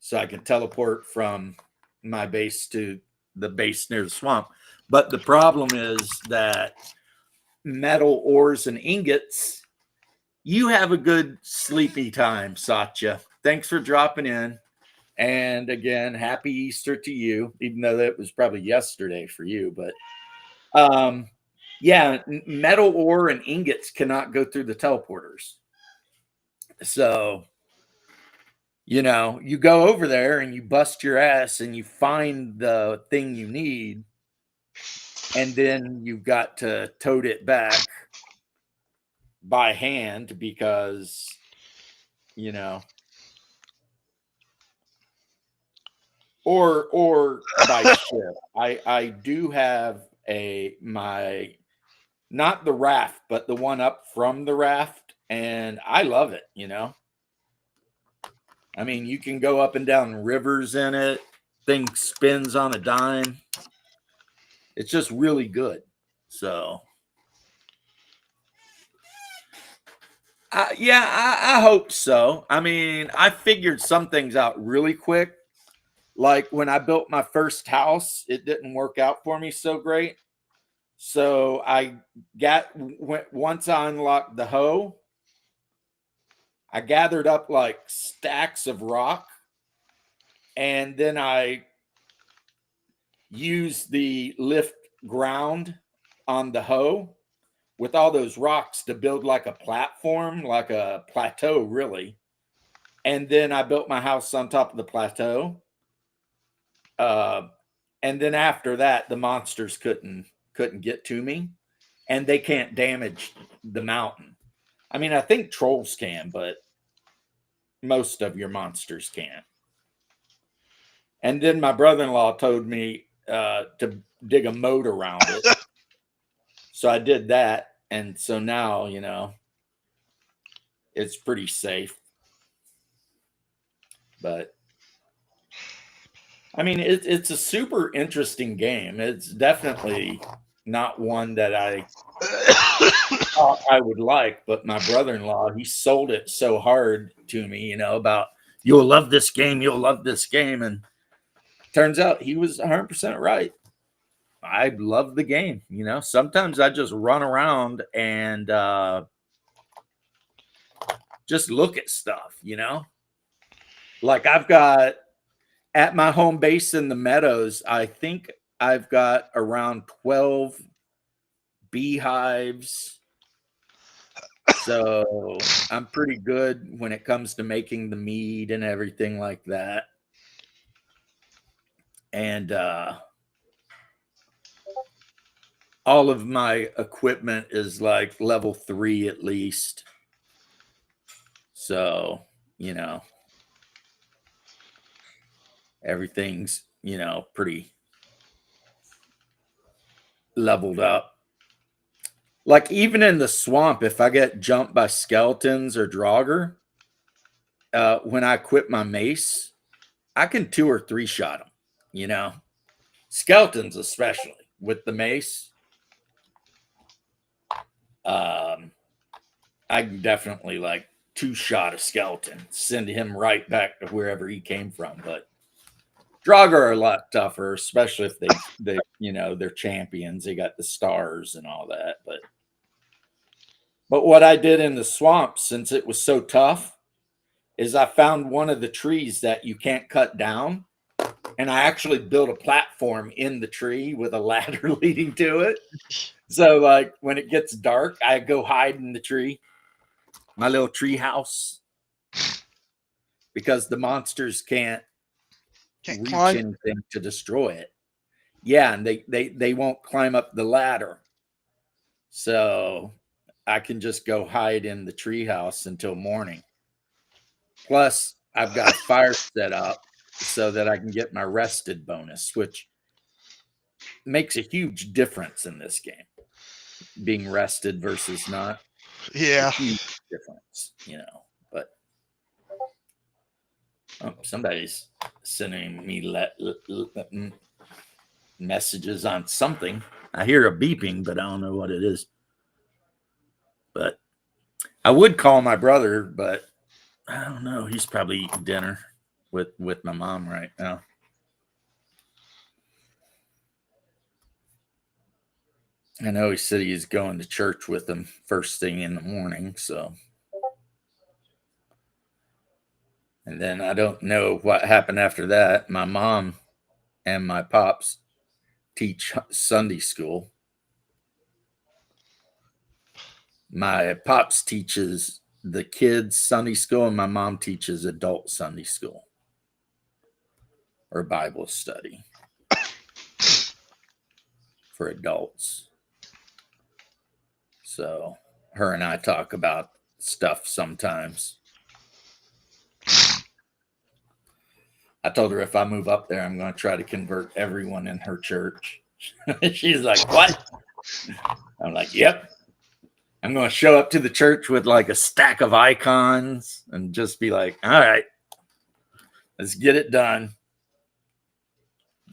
So I can teleport from my base to the base near the swamp. But the problem is that metal ores and ingots, you have a good sleepy time, Satya. Thanks for dropping in. And again, happy Easter to you, even though that was probably yesterday for you. But yeah, metal ore and ingots cannot go through the teleporters. So, you go over there and you bust your ass and you find the thing you need. And then you've got to tote it back by hand because, or by ship. I do have not the raft, but the one up from the raft, and I love it, I mean, you can go up and down rivers in it. Thing spins on a dime. It's just really good. So I hope so. I mean, I figured some things out really quick. like when I built my first house, it didn't work out for me so great. So once I unlocked the hoe, I gathered up like stacks of rock, and then I used the lift ground on the hoe with all those rocks to build like a platform, like a plateau, really. And then I built my house on top of the plateau. Uh, and then after that, the monsters couldn't get to me, and they can't damage the mountain. I mean, I think trolls can, but most of your monsters can't. And then my brother-in-law told me to dig a moat around it. So I did that. And so now, it's pretty safe. But I mean, it's a super interesting game. It's definitely not one that I thought I would like, but my brother-in-law, he sold it so hard to me, about you'll love this game, you'll love this game. And turns out he was 100% right. I love the game. Sometimes I just run around and just look at stuff, like I've got at my home base in the Meadows, I think I've got around 12 beehives. So I'm pretty good when it comes to making the mead and everything like that. And all of my equipment is like level 3 at least. So, everything's, pretty leveled up. Like even in the swamp, if I get jumped by skeletons or Draugr, when I equip my mace, I can 2 or 3 shot them, skeletons, especially with the mace. I can definitely like 2-shot a skeleton, send him right back to wherever he came from. But Draugr are a lot tougher, especially if they're champions. They got the stars and all that. But what I did in the swamp, since it was so tough, is I found one of the trees that you can't cut down, and I actually built a platform in the tree with a ladder leading to it. So like when it gets dark, I go hide in the tree, my little tree house, because the monsters can't reach climb. anything to destroy it. Yeah, and they won't climb up the ladder. So I can just go hide in the tree house until morning. Plus, I've got a fire set up so that I can get my rested bonus, which makes a huge difference in this game. Being rested versus not. Yeah. A huge difference, But somebody's sending me messages on something. I hear a beeping, but I don't know what it is. But I would call my brother, but I don't know. He's probably eating dinner with my mom right now. I know he said he's going to church with them first thing in the morning, so. And then I don't know what happened after that. My mom and my pops teach Sunday school. My pops teaches the kids Sunday school, and my mom teaches adult Sunday school or Bible study for adults. So her and I talk about stuff sometimes. I told her if I move up there, I'm going to try to convert everyone in her church. She's like, what? I'm like, yep. I'm going to show up to the church with like a stack of icons and just be like, all right, let's get it done.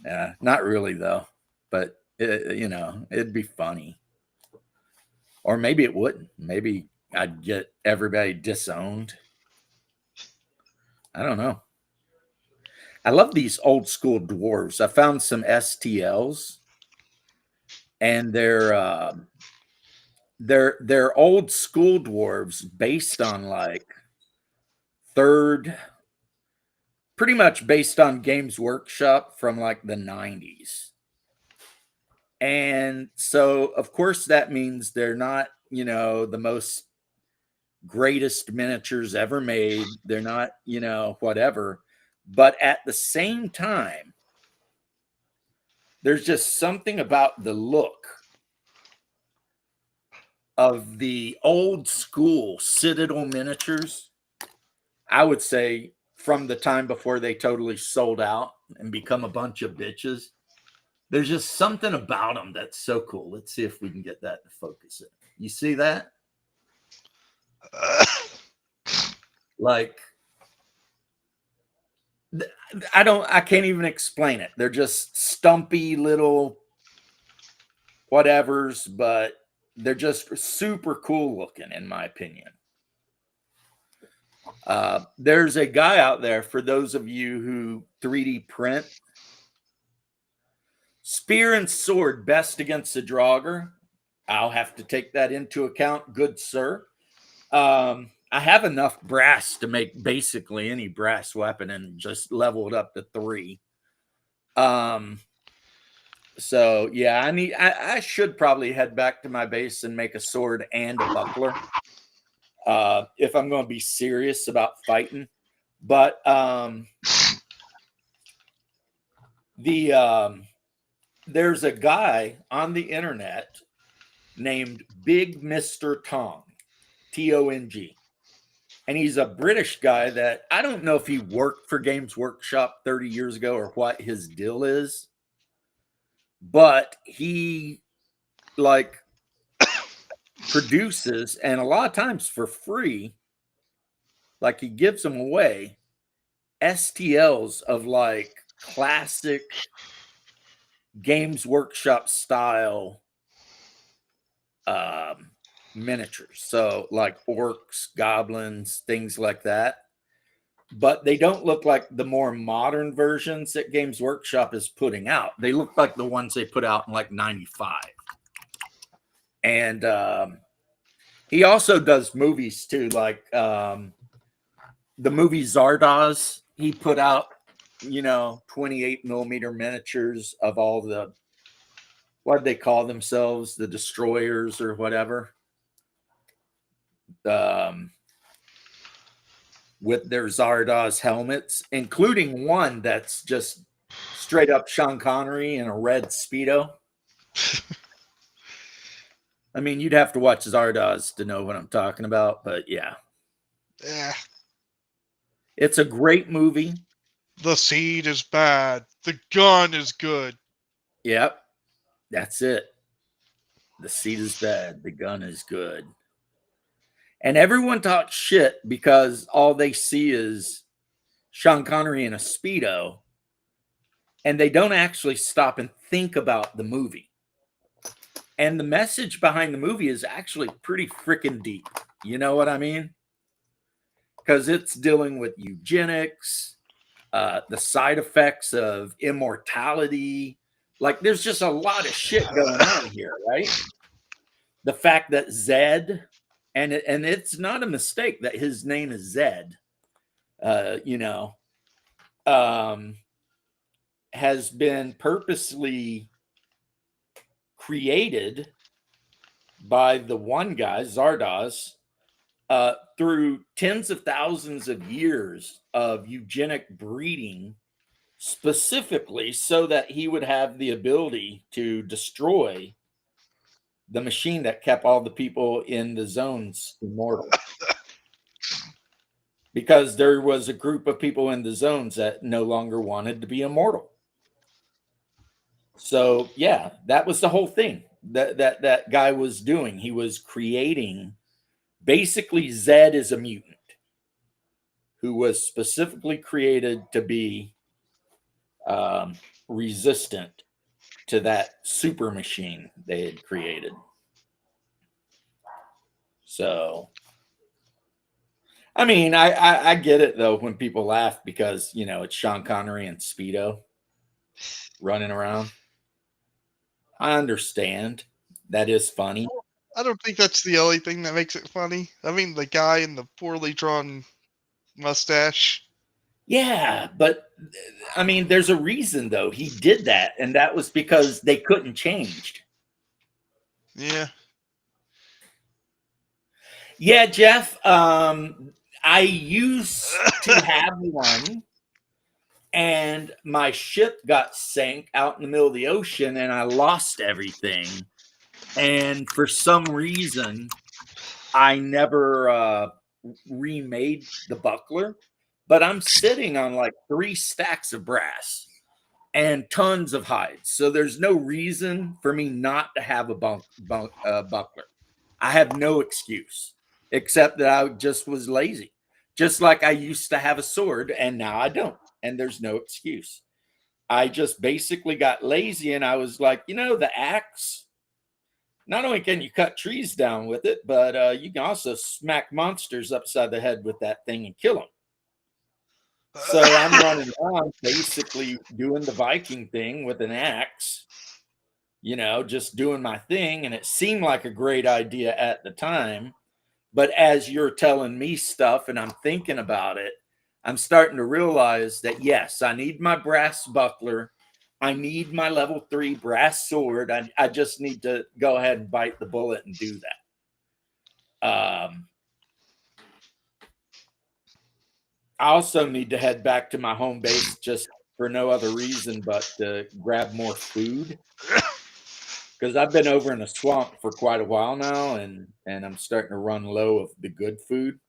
Yeah, not really though, but it'd be funny. Or maybe it wouldn't. Maybe I'd get everybody disowned. I don't know. I love these old school dwarves. I found some STLs, and they're old school dwarves based on like third, pretty much based on Games Workshop from like the 90s. And so, of course, that means they're not, the most greatest miniatures ever made. They're not, whatever. But at the same time, there's just something about the look of the old school Citadel miniatures. I would say from the time before they totally sold out and become a bunch of bitches. There's just something about them that's so cool. Let's see if we can get that to focus it. You see that? Like, I can't even explain it. They're just stumpy little whatevers, but they're just super cool looking, in my opinion. There's a guy out there, for those of you who 3D print, spear and sword best against the Draugr. I'll have to take that into account, good sir. I have enough brass to make basically any brass weapon and just level it up to 3. So yeah, I should probably head back to my base and make a sword and a buckler. If I'm going to be serious about fighting. But there's a guy on the internet named Big Mr. Tong, Tong, and he's a British guy that I don't know if he worked for Games Workshop 30 years ago or what his deal is, but he like produces, and a lot of times for free, like he gives them away, STLs of like classic Games Workshop style miniatures. So like orcs, goblins, things like that. But they don't look like the more modern versions that Games Workshop is putting out. They look like the ones they put out in like 95. And he also does movies too, like the movie Zardoz. He put out 28 millimeter miniatures of all the, what do they call themselves, the destroyers or whatever, with their Zardoz helmets, including one that's just straight up Sean Connery in a red Speedo. I mean, you'd have to watch Zardoz to know what I'm talking about, but yeah. Yeah. It's a great movie. The seed is bad. The gun is good. Yep. That's it. The seed is bad. The gun is good. And everyone talks shit because all they see is Sean Connery in a Speedo, and they don't actually stop and think about the movie. And the message behind the movie is actually pretty freaking deep. You know what I mean? Because it's dealing with eugenics, the side effects of immortality. Like, there's just a lot of shit going on here, right? The fact that Zed, and it's not a mistake that his name is Zed, has been purposely created by the one guy, Zardoz, through tens of thousands of years of eugenic breeding, specifically so that he would have the ability to destroy the machine that kept all the people in the zones immortal. Because there was a group of people in the zones that no longer wanted to be immortal. So yeah, that was the whole thing that guy was doing. He was creating, basically, Zed is a mutant who was specifically created to be resistant to that super machine they had created. So I mean, I get it though when people laugh because it's Sean Connery and Speedo running around. I understand that is funny. I don't think that's the only thing that makes it funny. I mean, the guy in the poorly drawn mustache. Yeah, but I mean, there's a reason though. He did that, and that was because they couldn't change. Yeah. Yeah, Jeff. I used to have one, and my ship got sank out in the middle of the ocean, and I lost everything. And for some reason, I never remade the buckler. But I'm sitting on like 3 stacks of brass and tons of hides. So there's no reason for me not to have a buckler. I have no excuse except that I just was lazy. Just like I used to have a sword and now I don't. And there's no excuse. I just basically got lazy and I was like, the axe, not only can you cut trees down with it, but you can also smack monsters upside the head with that thing and kill them. So I'm running around basically doing the Viking thing with an axe, just doing my thing. And it seemed like a great idea at the time. But as you're telling me stuff and I'm thinking about it, I'm starting to realize that, yes, I need my brass buckler. I need my level 3 brass sword. I just need to go ahead and bite the bullet and do that. I also need to head back to my home base just for no other reason but to grab more food. Because I've been over in the swamp for quite a while now, and I'm starting to run low of the good food.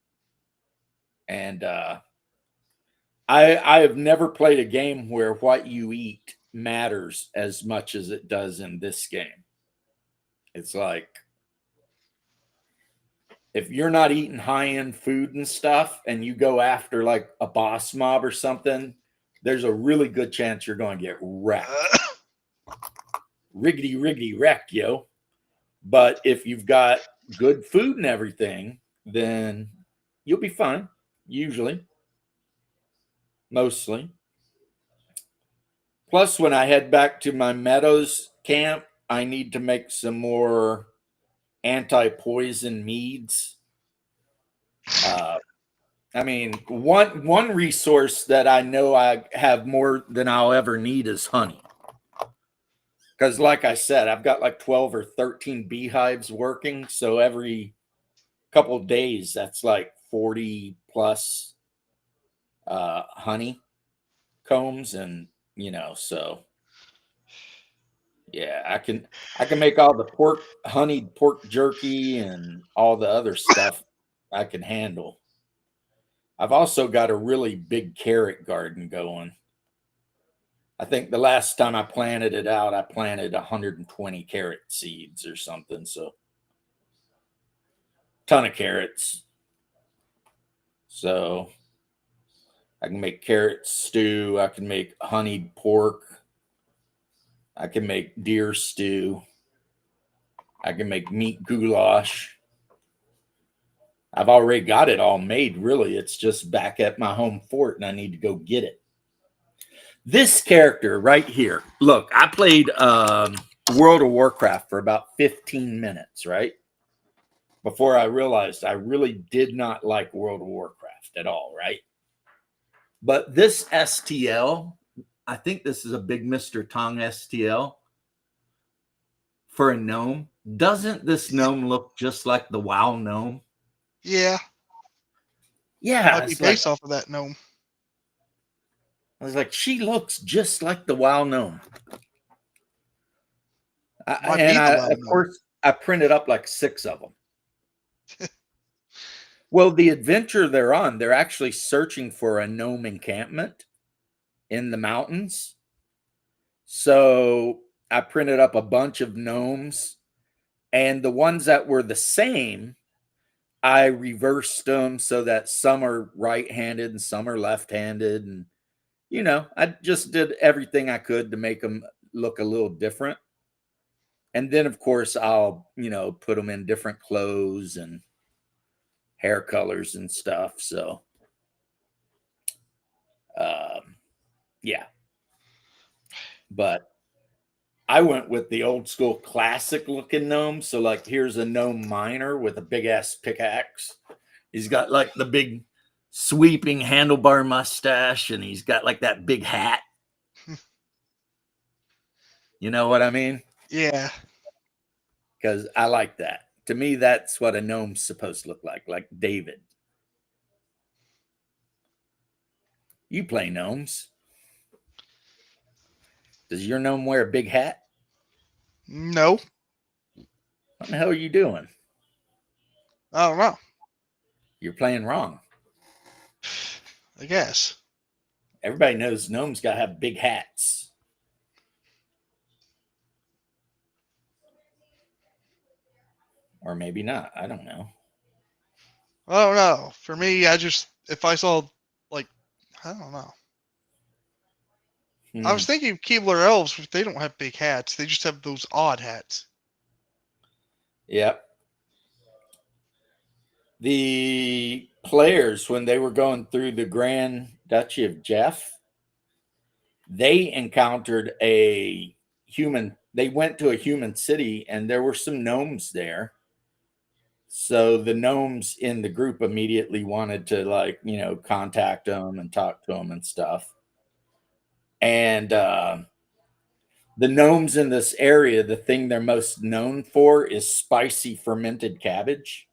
And I have never played a game where what you eat matters as much as it does in this game. It's like if you're not eating high end food and stuff, and you go after like a boss mob or something, there's a really good chance you're going to get wrecked. Riggedy riggedy wrecked, yo. But if you've got good food and everything, then you'll be fine. Usually, mostly. Plus, when I head back to my Meadows camp, I need to make some more anti-poison meads. I mean, one resource that I know I have more than I'll ever need is honey. Because, like I said, I've got like 12 or 13 beehives working. So every couple of days, that's like 40 plus honey combs, and so yeah, I can make all the honeyed pork jerky and all the other stuff I can handle. I've also got a really big carrot garden going. I think the last time I planted it out, I planted 120 carrot seeds or something. So, ton of carrots. So, I can make carrot stew. I can make honeyed pork. I can make deer stew. I can make meat goulash. I've already got it all made, really. It's just back at my home fort and I need to go get it. This character right here. Look, I played World of Warcraft for about 15 minutes, right? Before I realized I really did not like World of Warcraft at all, right? But this STL, I think this is a Big Mr. Tong STL for a gnome. Doesn't this gnome look just like the WoW gnome? Yeah. Yeah, Might be based off of that gnome. I was like, she looks just like the WoW gnome. Of course, I printed up like 6 of them. Well, the adventure they're on, they're actually searching for a gnome encampment in the mountains. So I printed up a bunch of gnomes, and the ones that were the same, I reversed them so that some are right-handed and some are left-handed. And, I just did everything I could to make them look a little different. And then, of course, I'll, put them in different clothes and hair colors and stuff. So, yeah. But I went with the old school classic looking gnome. So, like, here's a gnome miner with a big ass pickaxe. He's got like the big sweeping handlebar mustache, and he's got like that big hat. You know what I mean? Yeah. Because I like that. To me, that's what a gnome's supposed to look like David. You play gnomes. Does your gnome wear a big hat? No. What the hell are you doing? I don't know. You're playing wrong. I guess. Everybody knows gnomes got to have big hats. Or maybe not. I don't know. I don't know. For me, if I saw, like, I don't know. I was thinking Keebler elves, but they don't have big hats. They just have those odd hats. Yep. The players, when they were going through the Grand Duchy of Jeff, they encountered a human. They went to a human city, and there were some gnomes there. So the gnomes in the group immediately wanted to, like, contact them and talk to them and stuff. And the gnomes in this area, the thing they're most known for is spicy fermented cabbage.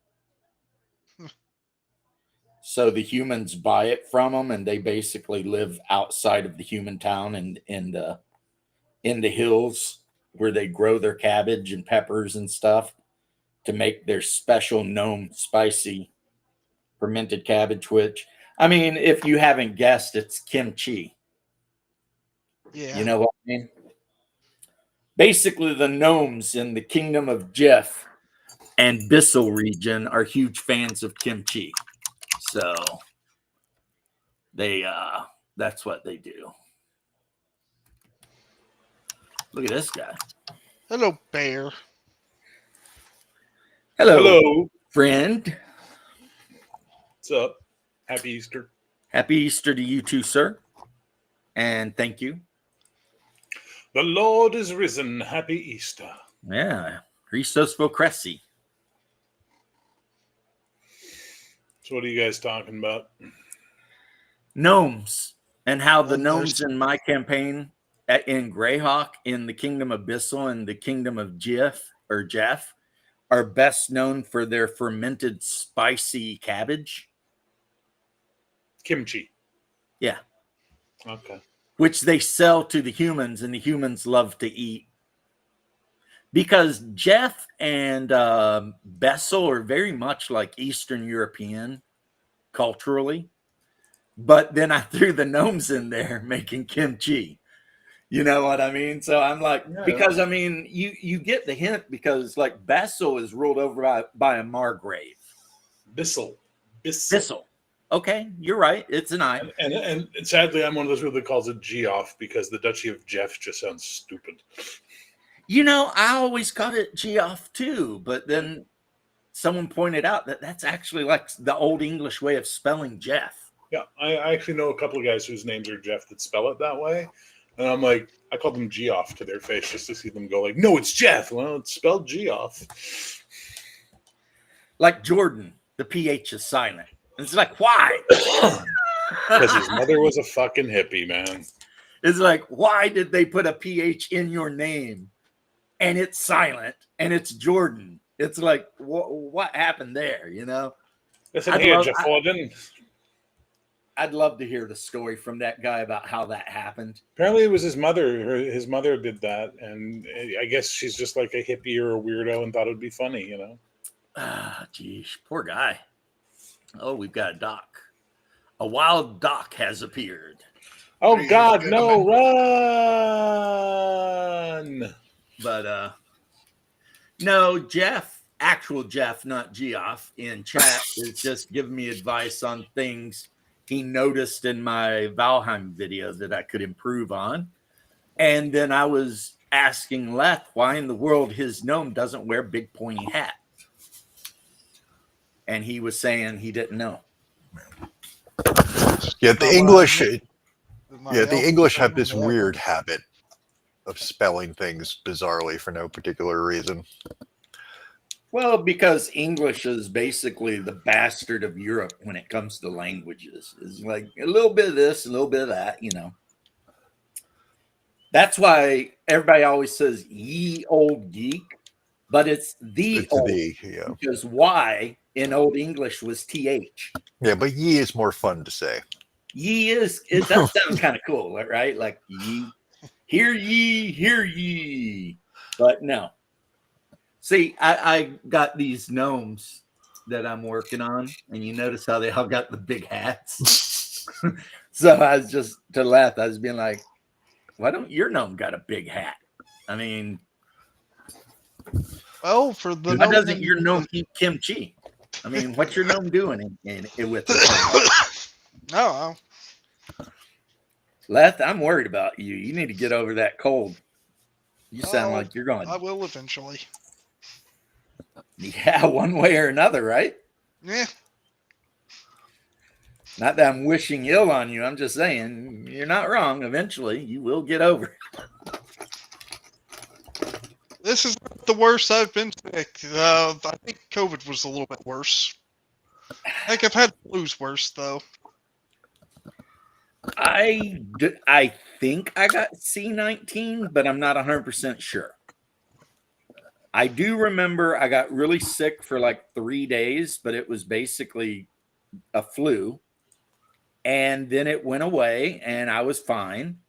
So the humans buy it from them, and they basically live outside of the human town and in the hills where they grow their cabbage and peppers and stuff to make their special gnome spicy fermented cabbage, which, I mean, if you haven't guessed, it's kimchi. Yeah. You know what I mean? Basically, the gnomes in the kingdom of Jeff and Bissell region are huge fans of kimchi. So that's what they do. Look at this guy. Hello, bear. Hello, friend. What's up? Happy Easter. Happy Easter to you too, sir. And thank you. The Lord is risen. Happy Easter. Yeah. Christos Vocresi. So what are you guys talking about? Gnomes. And how the And gnomes in my campaign in Greyhawk, in the Kingdom of Bissell and the Kingdom of Jeff, are best known for their fermented spicy cabbage. Kimchi. Yeah. Okay. Which they sell to the humans, and the humans love to eat. Because Jeff and Bessel are very much like Eastern European culturally. But then I threw the gnomes in there making kimchi. You know what I mean? So I'm like, Yeah. because I mean, you get the hint, because like Bessel is ruled over by a Margrave. Bissell. Okay, you're right. It's an I. And sadly, I'm one of those people that calls it Geoff because the Duchy of Jeff just sounds stupid. You know, I always called it Geoff too, but then someone pointed out that that's actually like the old English way of spelling Jeff. Yeah, I actually know a couple of guys whose names are Jeff that spell it that way. And I'm like, I call them Geoff to their face just to see them go like, no, it's Jeff. Well, it's spelled Geoff. Like Jordan, the PH is silent. And it's like, why? Because his mother was a fucking hippie, man. It's like, why did they put a PH in your name and it's silent and it's Jordan? It's like, what happened there, you know? Listen here, Jeff Forden. I'd love to hear the story from that guy about how that happened. Apparently it was his mother. His mother did that. And I guess she's just like a hippie or a weirdo and thought it would be funny, you know? Ah, geez, poor guy. Oh, we've got a doc. A wild doc has appeared. Oh, Ladies God, and no, gentlemen. run! But, no, Jeff, actual Jeff, not Geoff, in chat is just giving me advice on things he noticed in my Valheim video that I could improve on. And then I was asking Leth why in the world his gnome doesn't wear big pointy hat. and he was saying he didn't know. Yeah, the English. Yeah, the English have this Yeah. weird habit of spelling things bizarrely for no particular reason. Well, because English is basically the bastard of Europe when it comes to languages. It's like a little bit of this, a little bit of that, you know. That's why everybody always says ye old geek, but it's the It's old the, yeah. because Y in Old English was TH. Yeah, but ye is more fun to say. Ye is, it does sound kind of cool, right? Like ye, hear ye. But no. See, I got these gnomes that I'm working on, and you notice how they all got the big hats. So I was just to laugh, I was being like, why don't your gnome got a big hat? I mean, Well, for the why gnome doesn't your gnome eat kimchi? I mean, what's your gnome doing in with this? No, Leth, I'm worried about you. You need to get over that cold. You sound Oh, like you're going, I will eventually. yeah, one way or another, right? Yeah. Not that I'm wishing ill on you. I'm just saying you're not wrong. Eventually, you will get over it. This is not the worst I've been sick. I think COVID was a little bit worse. Like I've had flu's worse though. I think I got C19, but I'm not 100% sure. I do remember I got really sick for like 3 days, but it was basically a flu. And then it went away and I was fine.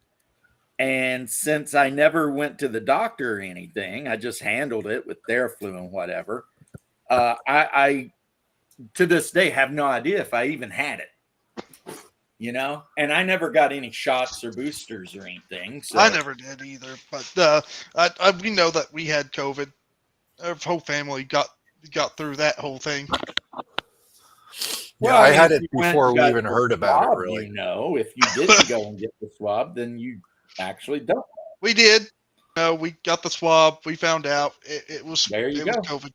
And since I never went to the doctor or anything, I just handled it with Theraflu and whatever. I to this day have no idea if I even had it, you know. And I never got any shots or boosters or anything. So I never did either, but we know that we had COVID. Our whole family got through that whole thing. Yeah, I mean, had if it you went before and we got even the heard about it, swab, really. you know, if you didn't go and get the swab, then you actually don't. We did. We got the swab. We found out it was There you it was go. COVID.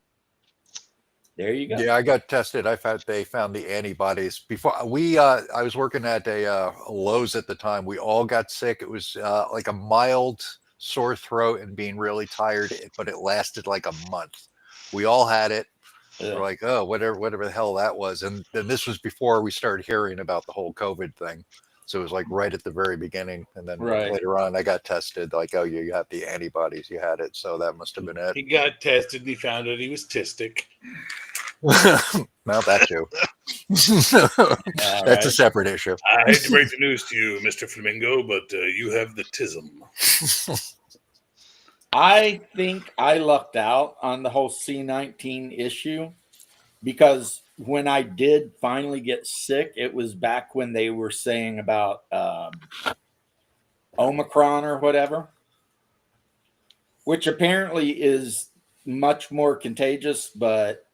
There you go. Yeah, I got tested. They found the antibodies before I was working at a Lowe's at the time. We all got sick. It was like a mild sore throat and being really tired, but it lasted like a month. We all had it. We're like, oh, whatever the hell that was. And then this was before we started hearing about the whole COVID thing. So it was like right at the very beginning. And then Right. later on, I got tested. Like, oh, you have the antibodies. You had it. So that must have been it. He got tested and he found out he was tistic. Well, that too. That's a separate issue. I hate to break the news to you, Mr. Flamingo, but you have the tism. I think I lucked out on the whole C19 issue because when I did finally get sick, it was back when they were saying about Omicron or whatever, which apparently is much more contagious, but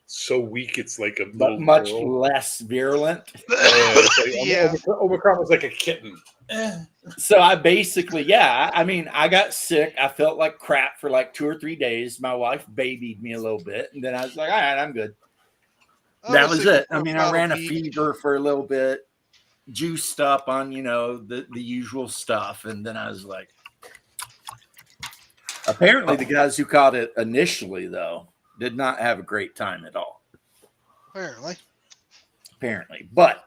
So weak, it's like a little much girl. less virulent. It's like, Yeah. Omicron was like a kitten. So I basically, I mean, I got sick. I felt like crap for like 2 or 3 days. My wife babied me a little bit, and then I was like, all right, I'm good. That was it. I mean, I ran a fever for a little bit, juiced up on, you know, the usual stuff. And then I was like, apparently the guys who caught it initially, though, did not have a great time at all. Apparently. But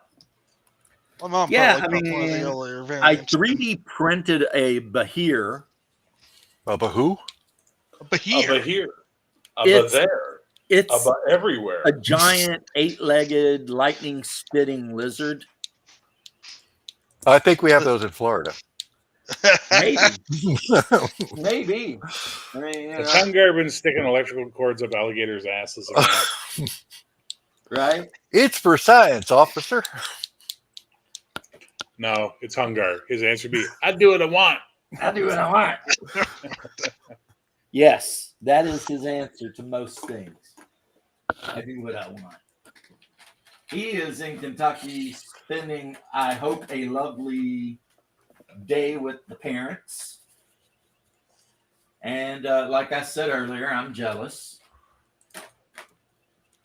my mom yeah, I probably got one of the mean, earlier I variants. 3D printed a Bahir. But who? But here, Abba here. It's- Abba there. It's Abba everywhere. a giant 8-legged lightning spitting lizard. I think we have those in Florida. Maybe. Maybe. I mean, you Has know, Hungar been sticking electrical cords up alligators' asses again? right? It's for science, officer. No, it's Hungar. His answer would be, I do what I want. I do what I want. Yes, that is his answer to most things. I do what I want. He is in Kentucky spending, I hope, a lovely day with the parents. And like I said earlier, I'm jealous.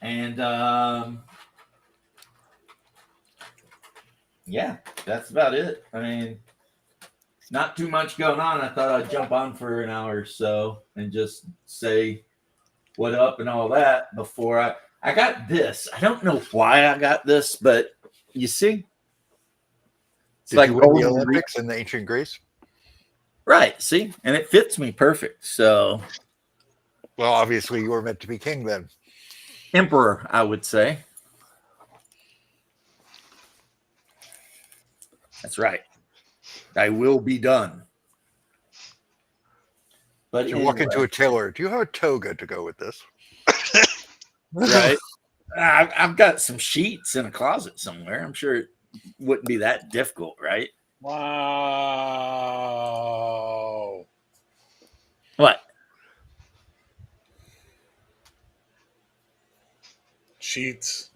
And yeah, that's about it. I mean, not too much going on. I thought I'd jump on for an hour or so and just say what up and all that before I got this. I don't know why I got this, but you see, it's Did like you win the golden Olympics in ancient Greece? right. See, and it fits me perfect. So Well, obviously you were meant to be king then. emperor, I would say. That's right. I will be done. But You walk into anyway, a tailor. Do you have a toga to go with this? right? I've got some sheets in a closet somewhere. I'm sure it wouldn't be that difficult, right? Wow. What? Sheets.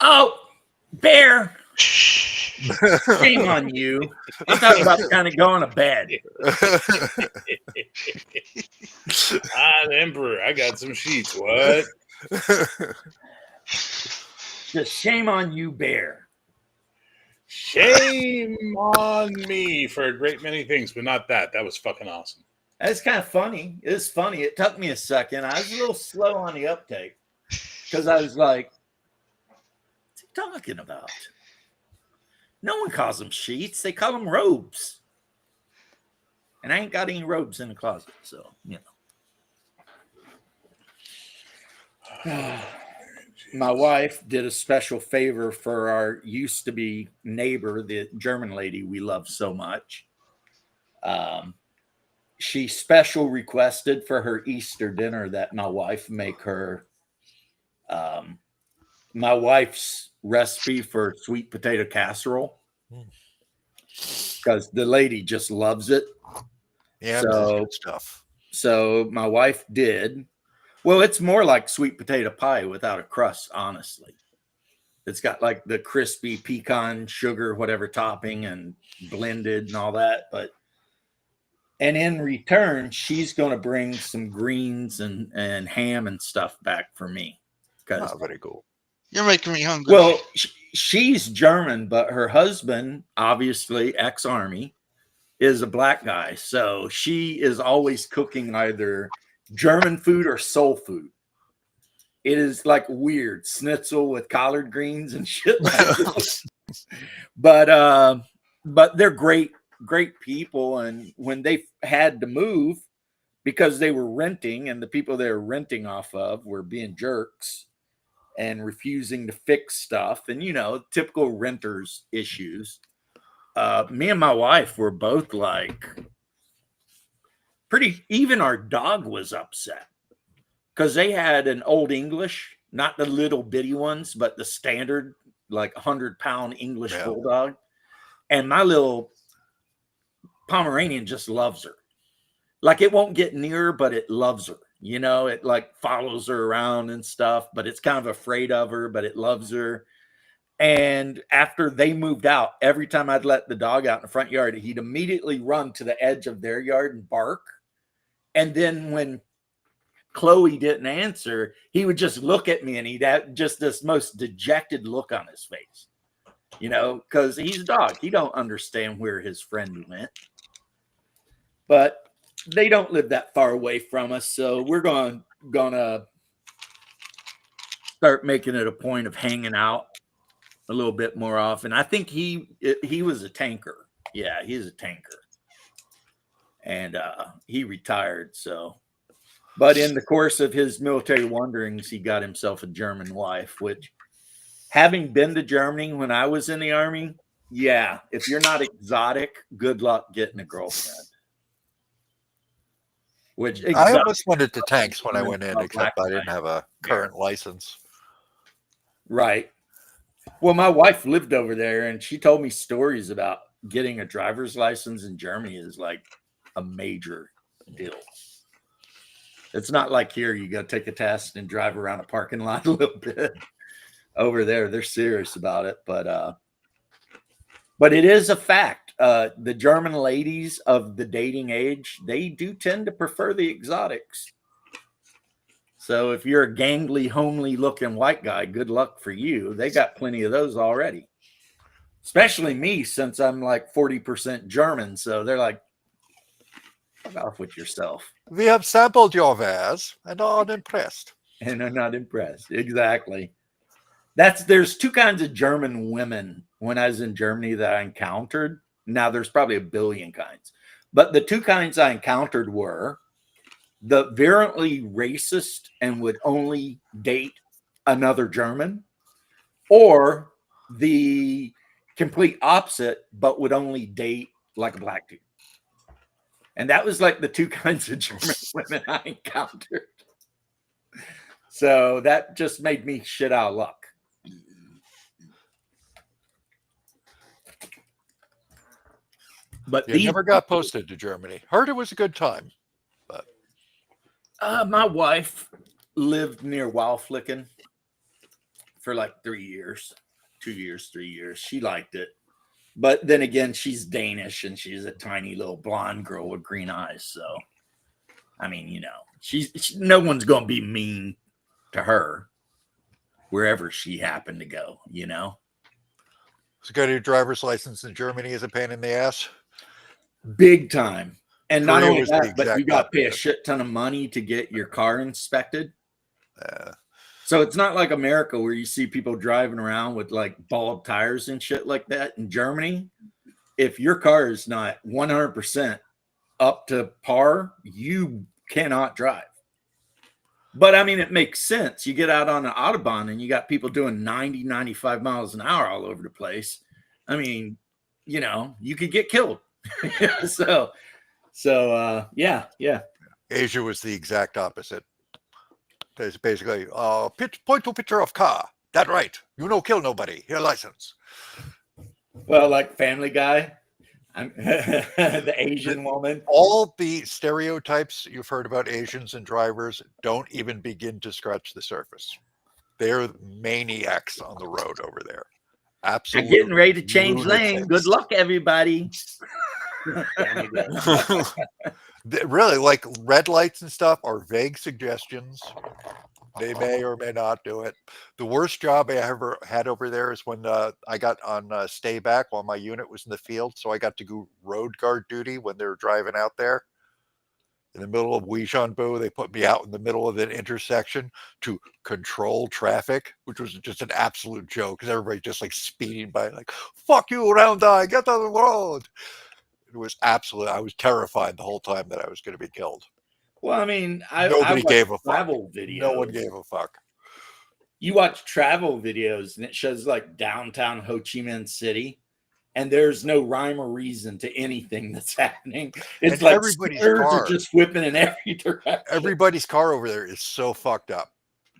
Oh, Bear. Shame on you. I thought about kind of going to bed. I'm the emperor. I got some sheets. What? Just shame on you, Bear. Shame on me for a great many things, but not that. That was fucking awesome. That's kind of funny. It's funny. It took me a second. I was a little slow on the uptake because I was like, what's he talking about? No one calls them sheets. They call them robes. And I ain't got any robes in the closet. So, you know. My wife did a special favor for our used to be neighbor, the German lady we love so much. She special requested for her Easter dinner that my wife make her my wife's recipe for sweet potato casserole because the lady just loves it. Yeah, So- this is good stuff. So my wife did. Well, it's more like sweet potato pie without a crust, honestly. It's got like the crispy pecan sugar, whatever topping and blended and all that. And in return, she's going to bring some greens and ham and stuff back for me. Because Oh, very cool. You're making me hungry. well, she's German, but her husband, obviously ex-army, is a black guy. So she is always cooking either German food or soul food. It is like weird schnitzel with collard greens and shit like that. But they're great people. And when they had to move because they were renting and the people they were renting off of were being jerks and refusing to fix stuff and, you know, typical renters issues. Me and my wife were both like even our dog was upset because they had an old English, not the little bitty ones, but the standard, like 100-pound English bulldog. And my little Pomeranian just loves her. Like it won't get near her, but it loves her. You know, it like follows her around and stuff, but it's kind of afraid of her, but it loves her. And after they moved out, every time I'd let the dog out in the front yard, he'd immediately run to the edge of their yard and bark. And then when Chloe didn't answer, he would just look at me and he'd have just this most dejected look on his face, you know, because he's a dog. He don't understand where his friend went. But they don't live that far away from us. So we're gonna start making it a point of hanging out a little bit more often. I think he was a tanker. Yeah, he's a tanker. And he retired. So, but in the course of his military wanderings, he got himself a German wife, which, having been to Germany when I was in the army, yeah, if you're not exotic, good luck getting a girlfriend. Which I almost went into tanks when I went in, except I didn't have a current license. Right. Well, my wife lived over there and she told me stories about getting a driver's license in Germany is like a major deal. It's not like here you go take a test and drive around a parking lot a little bit. Over there, they're serious about it. But it is a fact. The German ladies of the dating age, they do tend to prefer the exotics. So if you're a gangly, homely looking white guy, good luck for you. They got plenty of those already. Especially me, since I'm like 40% German. So they're like, fuck off with yourself. We have sampled your wares and are unimpressed. And I'm not impressed. Exactly. There's two kinds of German women when I was in Germany that I encountered. Now there's probably a billion kinds. But the two kinds I encountered were the virulently racist and would only date another German, or the complete opposite, but would only date like a black dude. And that was like the two kinds of German women I encountered. So that just made me shit out of luck. But You never got posted to Germany. Heard it was a good time. My wife lived near Wildflicken for like 3 years, 2 years, 3 years. She liked it. But then again, she's Danish and she's a tiny little blonde girl with green eyes. So, I mean, you know, no one's going to be mean to her wherever she happened to go, you know? So getting your driver's license in Germany is a pain in the ass. Big time. And not Korea only was the that, but exact you got to pay a opposite. shit ton of money to get your car inspected. So it's not like America where you see people driving around with like bald tires and shit like that. In Germany, if your car is not 100% up to par, you cannot drive. But I mean, it makes sense. You get out on the Autobahn and you got people doing 90, 95 miles an hour all over the place. I mean, you know, you could get killed. So yeah. Asia was the exact opposite. It's basically, point to picture of car. That right. You no kill nobody. Your license. Well, like Family Guy, the Asian woman. All the stereotypes you've heard about Asians and drivers don't even begin to scratch the surface. They're maniacs on the road over there. I'm Absolutely. getting ready to change lane. lunatics. Good luck, everybody. Really, like red lights and stuff are vague suggestions. They may or may not do it. The worst job I ever had over there is when I got on stay back while my unit was in the field. So I got to do road guard duty when they were driving out there. In the middle of Weijinbu, they put me out in the middle of an intersection to control traffic, which was just an absolute joke because everybody just like speeding by, like, fuck you, round eye, get on the road. It was absolutely, I was terrified the whole time that I was going to be killed. Well, I mean, Nobody I gave a fuck. travel videos. No one gave a fuck. You watch travel videos and it shows like downtown Ho Chi Minh City, and there's no rhyme or reason to anything that's happening. It's And like everybody's scooters car. are just whipping in every direction. Everybody's car over there is so fucked up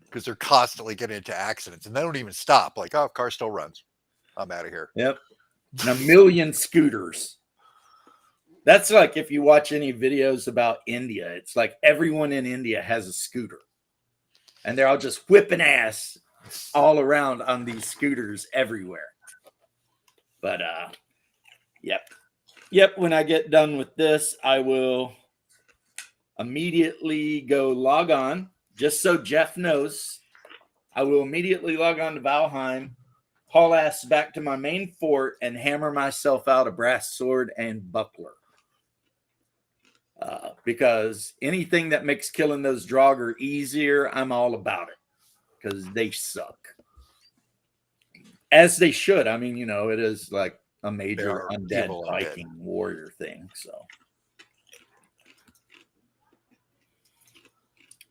because they're constantly getting into accidents and they don't even stop. Like, oh, car still runs. I'm out of here. Yep. And a million scooters. That's like if you watch any videos about India, it's like everyone in India has a scooter. And they're all just whipping ass all around on these scooters everywhere. But yep, when I get done with this, I will immediately go log on, just so Jeff knows. I will immediately log on to Valheim, haul ass back to my main fort, and hammer myself out a brass sword and buckler. Because anything that makes killing those Draugr easier, I'm all about it. Because they suck. As they should. I mean, you know, it is like a major undead Viking warrior thing. So,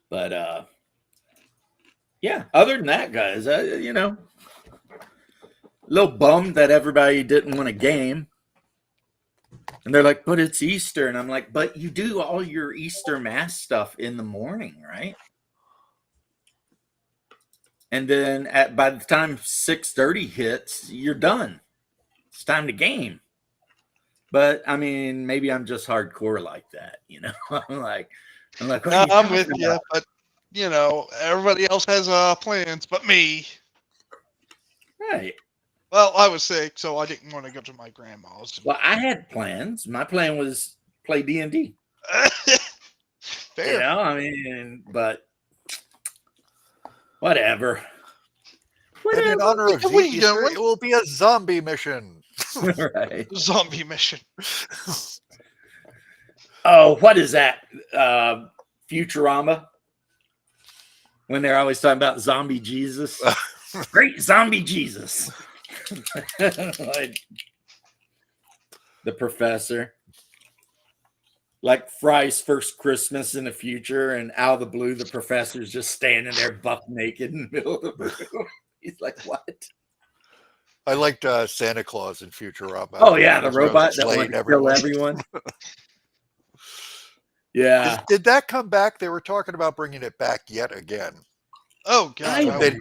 but yeah, other than that, guys, you know, a little bummed that everybody didn't win a game. And they're like, but it's Easter. And I'm like, but you do all your Easter mass stuff in the morning, right? And then by the time 6:30 hits, you're done. It's time to game. But I mean, maybe I'm just hardcore like that, you know. I'm like, what are you I'm talking with you, about? but you know, everybody else has plans, but me. Right. Well, I was sick, so I didn't want to go to my grandma's. Well, I had plans. My plan was play D&D. Fair. You know, I mean, but Whatever. And in honor of What are you Easter, doing? it will be a zombie mission. Right. Zombie mission. Oh, what is that? Futurama? When they're always talking about zombie Jesus. Great zombie Jesus. Like, the professor. Like Fry's first Christmas in the future, and out of the blue, the professor's just standing there buck naked in the middle of the room. He's like, what? I liked Santa Claus in Futurama. Oh, yeah, the That's where I was robot that slaying wanted to kill everyone. Yeah. Did that come back? They were talking about bringing it back yet again. Oh god. I I They, would-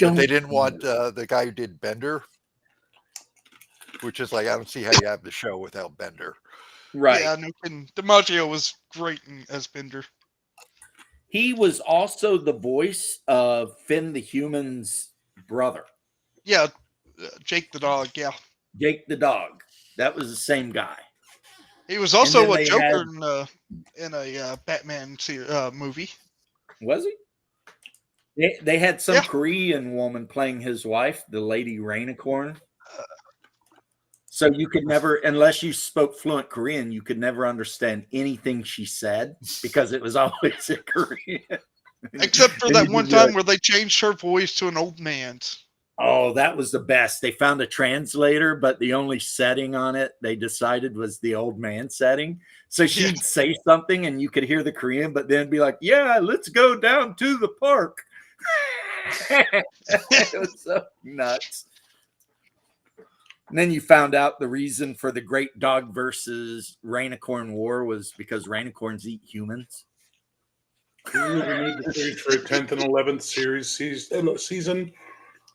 but they didn't want the guy who did Bender, which is like, I don't see how you have the show without Bender. Right. Yeah, no kidding. DiMaggio was great as Bender. He was also the voice of Finn the Human's brother, Yeah, Jake the dog. Yeah, Jake the dog. That was the same guy. he was also then a they Joker in a Batman movie. Was he? They had some Yeah. Korean woman playing his wife, the Lady Rainicorn. So you could never, unless you spoke fluent Korean, you could never understand anything she said because it was always in Korean. Except for And that you'd one be time like, where they changed her voice to an old man's. oh, that was the best. They found a translator, but the only setting on it they decided was the old man setting. So she'd say something and you could hear the Korean, but then be like, yeah, let's go down to the park. It was so nuts. And then you found out the reason for the Great Dog versus Rainicorn War was because Rainicorns eat humans. We renewed the series for a 10th and 11th season.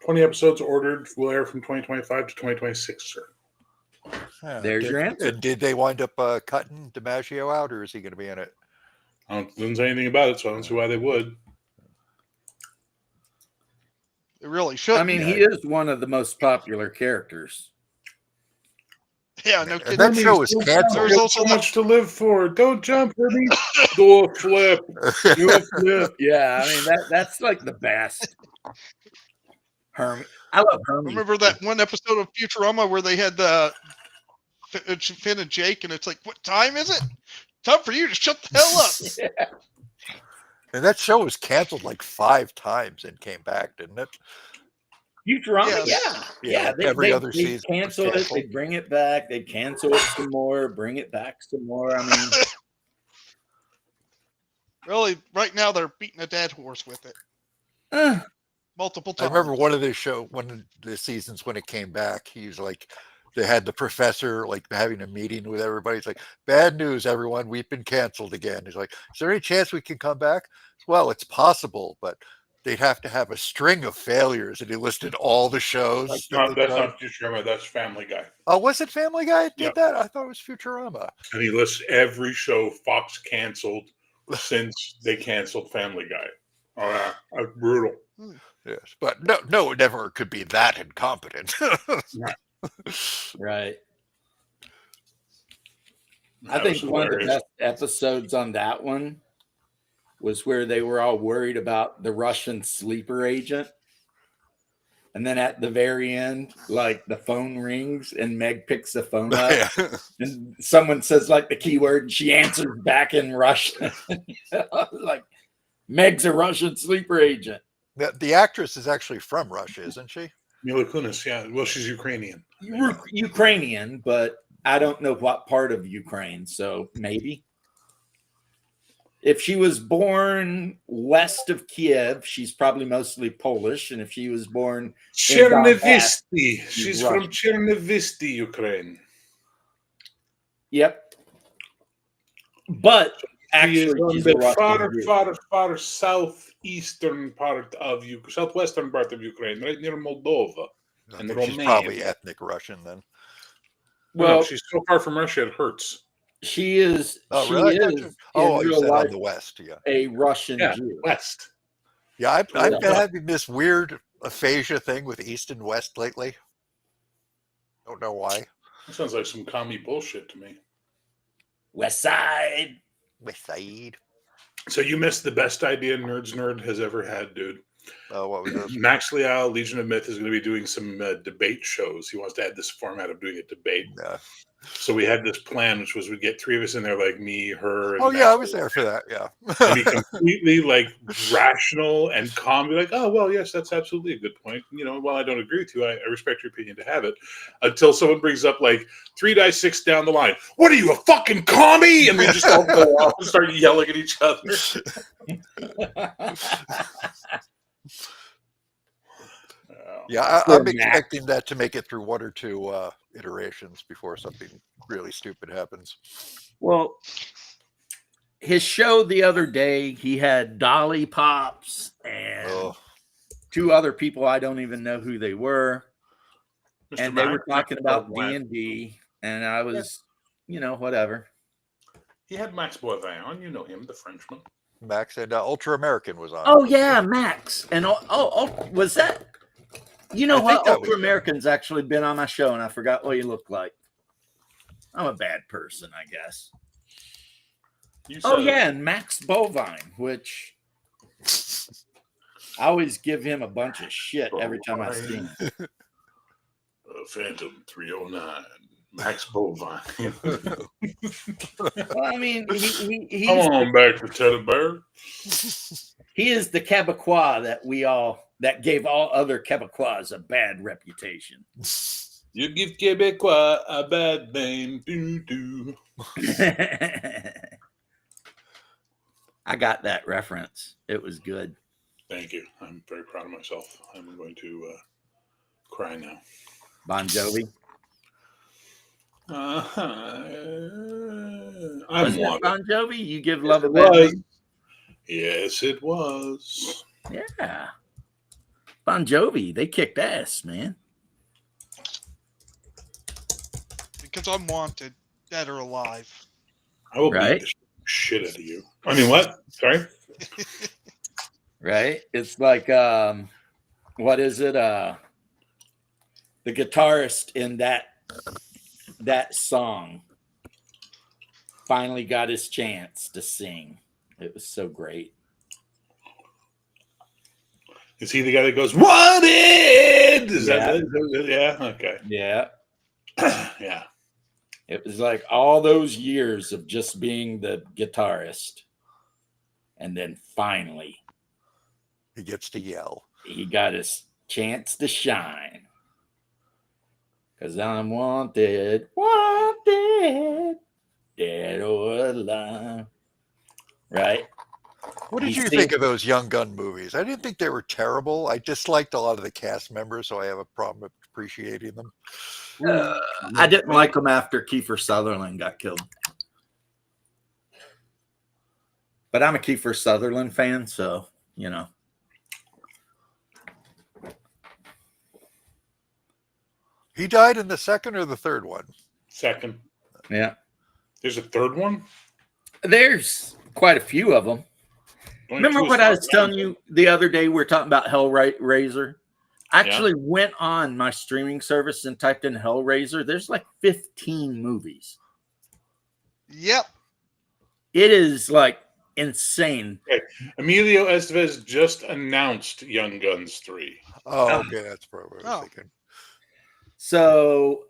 20 episodes ordered. Will air from 2025 to 2026, sir. Yeah, There's your answer. Did they wind up cutting DiMaggio out, or is he going to be in it? Didn't say anything about it, so I don't see why they would. It really should. I mean, he is one of the most popular characters. yeah, no And kidding. that show was Don't canceled. jump. There's There's also so the- much to live for. Don't jump, Herbie. Do a flip. Do a flip. Yeah, I mean that's like the best. Hermie. I love Hermie. Remember that one episode of Futurama where they had Finn and Jake, and it's like, what time is it? Time for you to shut the hell up. Yeah. And that show was canceled like 5 times and came back, didn't it? Futurama, Yes. yeah. Every other they season was cancel it, canceled. they bring it back, they cancel it some more, bring it back some more. I mean, Really, right now they're beating a dead horse with it multiple I times. remember one of the seasons when it came back, he was like, they had the professor like having a meeting with everybody. He's like, bad news, everyone, we've been canceled again. He's like, is there any chance we can come back? Well, it's possible, but they'd have to have a string of failures. And he listed all the shows. That's that not they tried. Futurama. That's Family Guy. Oh, was it Family Guy that did Yep. that? I thought it was Futurama. And he lists every show Fox canceled since they canceled Family Guy. Oh, yeah. That's brutal. Yes, but no, it never could be that incompetent. right. I That think was one of the hilarious. best episodes on that one was where they were all worried about the Russian sleeper agent. And then at the very end, like the phone rings and Meg picks the phone up Yeah. and someone says like the keyword and she answers back in Russian. Like, Meg's a Russian sleeper agent. The actress is actually from Russia, isn't she? Mila Kunis, yeah. Well, she's Ukrainian. Ukrainian, but I don't know what part of Ukraine. So maybe. If she was born west of Kiev, she's probably mostly Polish. And if she was born Chernovisty. She's from Russian. Chernovisty, Ukraine. Yep. But She is actually, on she's the a Russian Jew. far southeastern part of southwestern part of Ukraine, right near Moldova. I And think she's Romania. probably ethnic Russian then. Well, Well, she's so far from Russia, it hurts. she is. Oh, she really? is Oh, in you real said life on the West, yeah. a Russian Yeah, Jew. west. Yeah, I've Yeah. been having this weird aphasia thing with East and West lately. Don't know why. That sounds like some commie bullshit to me. West Side. West Side. So you missed the best idea Nerds Nerd has ever had, dude. What was this? Max Leal, Legion of Myth, is going to be doing some debate shows. He wants to add this format of doing a debate. Yeah. So we had this plan, which was we'd get three of us in there, like me, her, and Oh yeah, I Max was Leal, there for that. Yeah. and be completely like rational and calm. Be like, oh well, yes, that's absolutely a good point. You know, while I don't agree with you, I respect your opinion to have it. Until someone brings up like 3 dice 6 down the line. What are you, a fucking commie? And we just all go off and start yelling at each other. Yeah, Poor I'm Max. expecting that to make it through 1 or 2 iterations before something really stupid happens. Well, his show the other day, he had Dolly Pops and Oh, 2 other people. I don't even know who they were. Mr. And they were Max talking about Boivin. D&D. And I was, whatever. He had Max Boivin on. You know him, the Frenchman. Max and Ultra American was on. Oh, yeah, Max. And was that? You know I think what? that was Ultra him. American's actually been on my show, and I forgot what he looked like. I'm a bad person, I guess. You Oh, said yeah, and Max Bovine, which I always give him a bunch of shit every time I see him. Phantom 309, Max Bovine. Well, I mean, he's Come on back to Teddy Bear. he is the Quebecois that gave all other Quebecois a bad reputation. You give Quebecois a bad name. Doo-doo. I got that reference. It was good. Thank you. I'm very proud of myself. I'm going to cry now. Bon Jovi. I'm Was it one. Bon Jovi? You give love a It bad was. name? Yes, it was. Yeah. Bon Jovi, they kicked ass, man. Because I'm wanted, dead or alive. I will Right? beat the shit out of you. I mean, what? Sorry? Right? It's like what is it? The guitarist in that song finally got his chance to sing. It was so great. Is he the guy that goes, wanted? Is Yeah. that yeah? Okay. Yeah. Yeah. It was like all those years of just being the guitarist. And then finally He gets to yell. he got his chance to shine. Because I'm wanted, dead or alive. Right? What did You you see- think of those Young Gun movies? I didn't think they were terrible. I disliked a lot of the cast members, so I have a problem appreciating them. I didn't like them after Kiefer Sutherland got killed. But I'm a Kiefer Sutherland fan, so, He died in the second or the third one. Second. yeah. There's a third one? There's quite a few of them. Only Remember two what is I not was telling bad. you the other day? We were talking about Hellraiser. I actually went on my streaming service and typed in Hellraiser. There's like 15 movies. Yep. It is like insane. Emilio Estevez just announced Young Guns 3. Oh, okay, that's probably what I was Oh. thinking. So,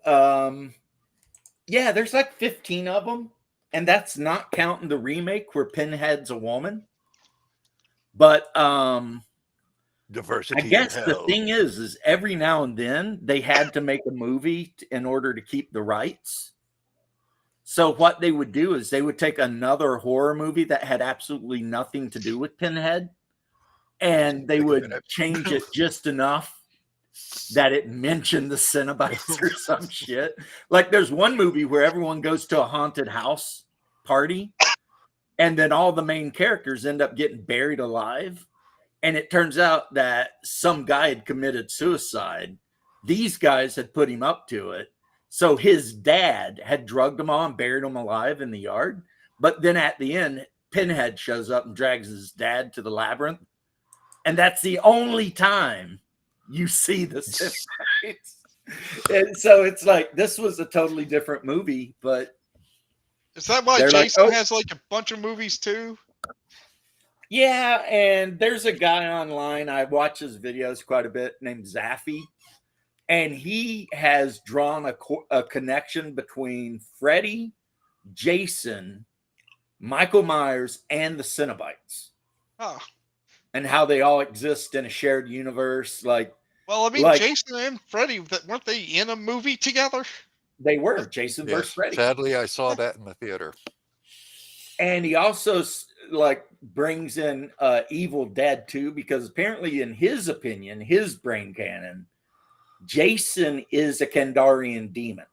yeah, there's like 15 of them. And that's not counting the remake where Pinhead's a woman. But Diversity. I guess in the hell. thing is every now and then they had to make a movie in order to keep the rights. So what they would do is they would take another horror movie that had absolutely nothing to do with Pinhead, and they would change it just enough that it mentioned the Cenobites or some shit. Like there's one movie where everyone goes to a haunted house party, and then all the main characters end up getting buried alive. And it turns out that some guy had committed suicide. These guys had put him up to it. So his dad had drugged him all and buried him alive in the yard. But then at the end, Pinhead shows up and drags his dad to the labyrinth. And that's the only time you see the Cenobites. And so it's like, this was a totally different movie, but Is that why They're like, Jason "Oh." has like a bunch of movies too? Yeah, and there's a guy online, I watch his videos quite a bit, named Zaffy, and he has drawn a connection between Freddy, Jason, Michael Myers, and the Cenobites, Oh. and how they all exist in a shared universe. Like Well, I mean, Like- Jason and Freddy, weren't they in a movie together? they were Jason versus Yes. Freddy. Sadly, I saw that in the theater. And he also like brings in Evil Dead too, because apparently, in his opinion, his brain canon, Jason is a Kandarian demon.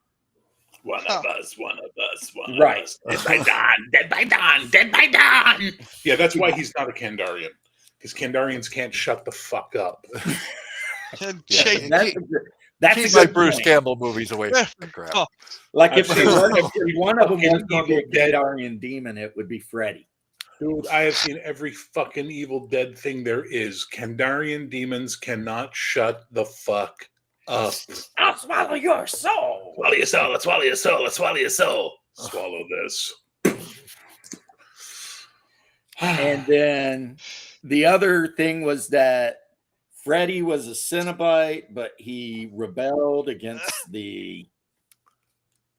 One of us, one of us, one Right. of us. Dead by dawn, dead by dawn, dead by dawn. Yeah, that's why he's not a Kandarian. Because Kandarians can't shut the fuck up. And Yeah, Jason, That's He's a Like good Bruce point. Campbell movies away from the crap. Oh. Like I've if seen one of them was fucking going to be a Evil Dead. Kandarian demon, it would be Freddy. Dude, I have seen every fucking Evil Dead thing there is. Kandarian demons cannot shut the fuck up. I'll swallow your soul. Swallow your soul, let's swallow your soul, let's swallow your soul. Swallow this. And then the other thing was that Freddy was a Cenobite, but he rebelled against the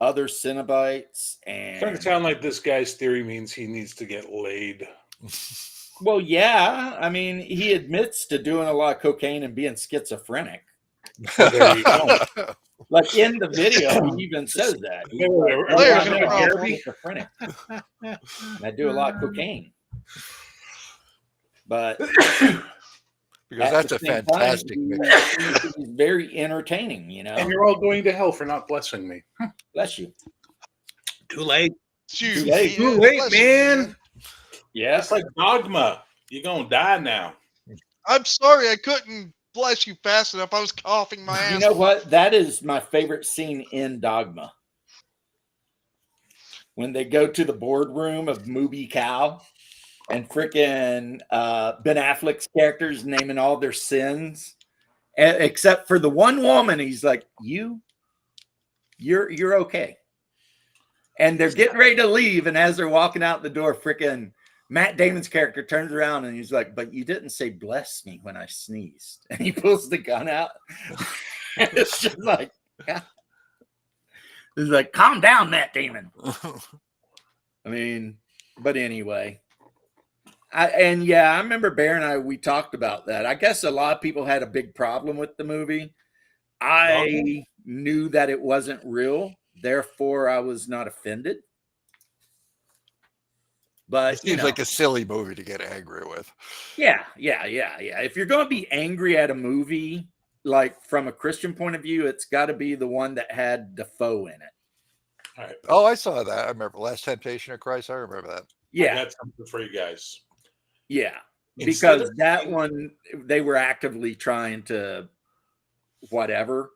other Cenobites. It's starting And to sound like this guy's theory means he needs to get laid. well, yeah, I mean, he admits to doing a lot of cocaine and being schizophrenic. There you go. Like in the video, he even says that. He's like, Are we There's talking no about problem. Derby? schizophrenic. And I do a lot of cocaine. But Because at that's the a same time, fantastic mix. he's very entertaining, you And know. you're all going to hell for not blessing me. Bless you. Too late. Too late. Yeah, Too late, bless you, man. Yeah. It's like dogma. You're gonna die now. I'm sorry, I couldn't bless you fast enough. I was coughing my ass. You know what? That is my favorite scene in Dogma. When they go to the boardroom of Mooby Cow and frickin' Ben Affleck's characters naming all their sins, except for the one woman. He's like, you're okay. And they're getting ready to leave. And as they're walking out the door, frickin' Matt Damon's character turns around and he's like, but you didn't say bless me when I sneezed. And he pulls the gun out. And it's just like, yeah. It's like, calm down, Matt Damon. I mean, but anyway. I remember Bear and I, we talked about that. I guess a lot of people had a big problem with the movie. I knew that it wasn't real. Therefore, I was not offended. But It seems like a silly movie to get angry with. yeah. If you're going to be angry at a movie, like from a Christian point of view, it's got to be the one that had Defoe in it. All right. Oh, I saw that. I remember Last Temptation of Christ. I remember that. I Yeah, got something for you guys. yeah. Instead Because of that saying- one, they were actively trying to whatever.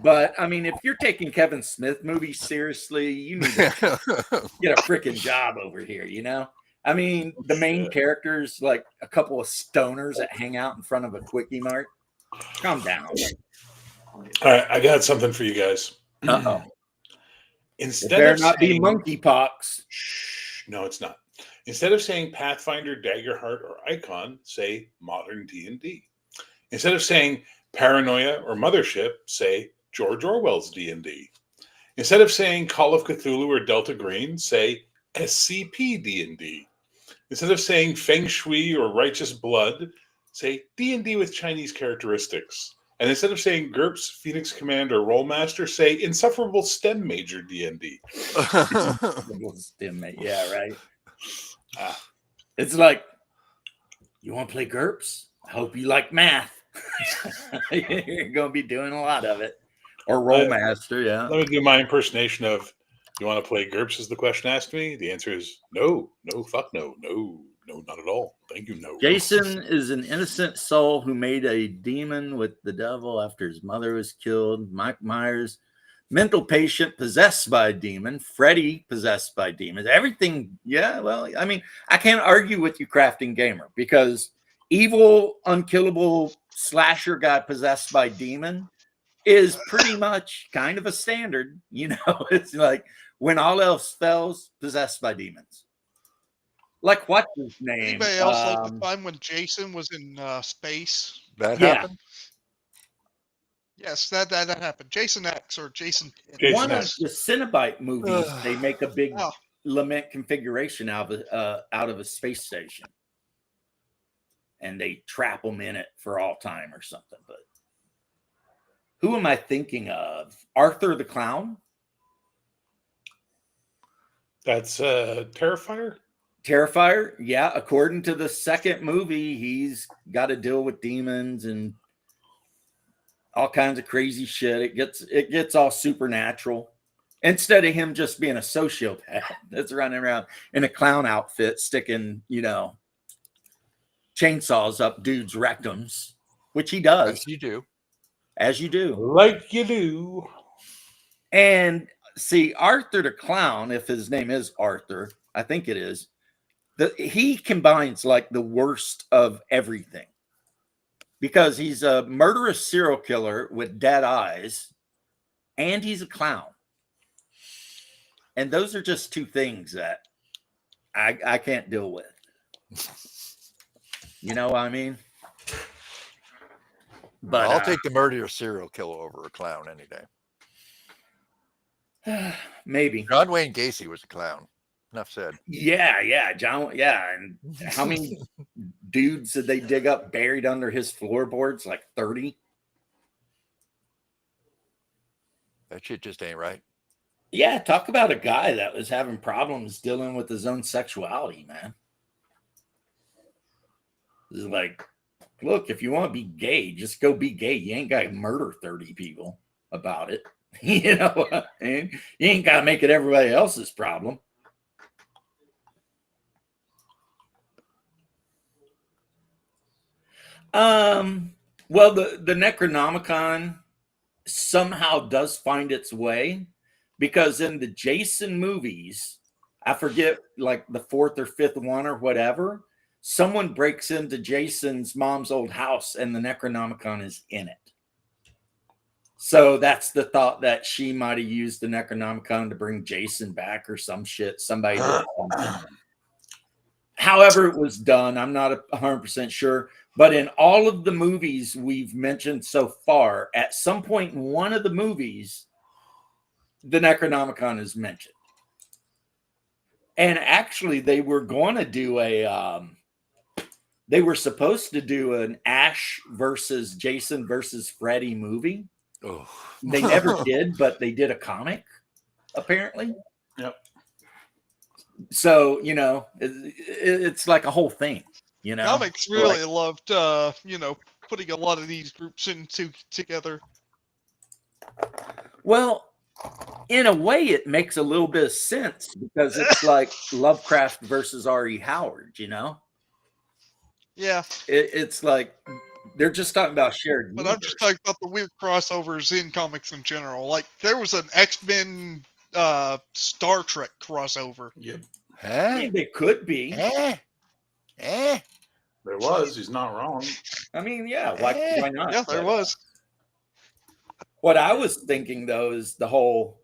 But I mean, if you're taking Kevin Smith movies seriously, you need to get a freaking job over here, you know? I mean, the main characters, like a couple of stoners that hang out in front of a Quickie Mart. Calm down. All right, I got something for you guys. Uh-oh. It Instead better of not be saying, monkeypox. Shh, no, it's not. Instead of saying Pathfinder, Daggerheart, or Icon, say modern D&D. Instead of saying Paranoia or Mothership, say George Orwell's D&D. Instead of saying Call of Cthulhu or Delta Green, say SCP D&D. Instead of saying Feng Shui or Righteous Blood, say D&D with Chinese characteristics. And instead of saying GURPS, Phoenix Command, or Rollmaster, say Insufferable STEM Major D&D. Yeah, right. It's like, you want to play GURPS? I hope you like math. You're going to be doing a lot of it. Or Rollmaster, yeah. Let me do my impersonation of, you want to play GURPS, is the question asked me? The answer is no, fuck no, not at all. Thank you, no. Jason is an innocent soul who made a demon with the devil after his mother was killed. Mike Myers, mental patient possessed by a demon. Freddy possessed by demons. Everything, yeah, well, I mean, I can't argue with you, Crafting Gamer, because evil, unkillable slasher guy possessed by demon is pretty much kind of a standard. You know, it's like when all else fails, possessed by demons. Like what's his name? Anybody else like the time when Jason was in space? That Yeah. happened. Yes, that happened. Jason X or Jason. Jason One of X. the Cenobite movies, they make a big Oh. lament configuration out of a space station, and they trap them in it for all time or something. But who am I thinking of? Arthur the Clown? That's Terrifier. Terrifier? Yeah. According to the second movie, he's got to deal with demons and all kinds of crazy shit. It gets all supernatural. Instead of him just being a sociopath that's running around in a clown outfit, sticking, chainsaws up dudes' rectums, which he does, As you do. as you do. Like you do. And see, Arthur the Clown, if his name is Arthur, I think it is, he combines like the worst of everything. Because he's a murderous serial killer with dead eyes, and he's a clown. And those are just two things that I can't deal with. You know what I mean? But I'll take the murderer serial killer over a clown any day. maybe. John Wayne Gacy was a clown. Enough said. Yeah, John. Yeah, and how many dudes did they dig up buried under his floorboards? Like 30. That shit just ain't right. Yeah, talk about a guy that was having problems dealing with his own sexuality, man. It's like, look, if you want to be gay, just go be gay. You ain't got to murder 30 people about it. You know what I mean? You ain't got to make it everybody else's problem. Well, the Necronomicon somehow does find its way, because in the Jason movies, I forget like the fourth or fifth one or whatever, someone breaks into Jason's mom's old house and the Necronomicon is in it. So that's the thought, that she might have used the Necronomicon to bring Jason back or some shit. Somebody did something. However it was done, I'm not 100% sure. But in all of the movies we've mentioned so far, at some point in one of the movies, the Necronomicon is mentioned. And actually, they were going to do they were supposed to do an Ash versus Jason versus Freddy movie. Oh. They never did, but they did a comic, apparently. Yep. So, it's like a whole thing, Comics really loved, putting a lot of these groups together. Well, in a way, it makes a little bit of sense, because it's like Lovecraft versus R.E. Howard, Yeah, It's like they're just talking about shared but universe. I'm just talking about the weird crossovers in comics in general. Like, there was an X-Men Star Trek crossover. Yep. I Huh? mean, they could be. Eh? There was. He's not wrong. I mean, yeah, why not? Yeah, there was. What I was thinking, though, is the whole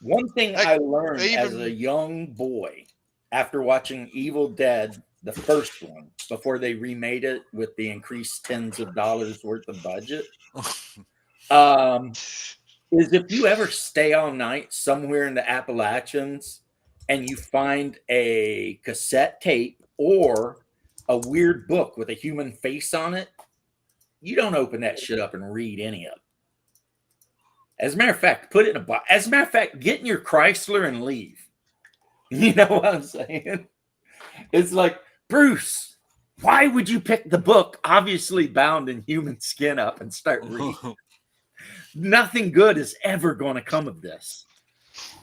one thing Heck, I learned they as even- a young boy after watching Evil Dead, the first one, before they remade it with the increased tens of dollars worth of budget, is if you ever stay all night somewhere in the Appalachians and you find a cassette tape or a weird book with a human face on it, you don't open that shit up and read any of it. As a matter of fact, put it in a box. As a matter of fact, get in your Chrysler and leave. You know what I'm saying? It's like, Bruce, why would you pick the book obviously bound in human skin up and start reading? Nothing good is ever going to come of this.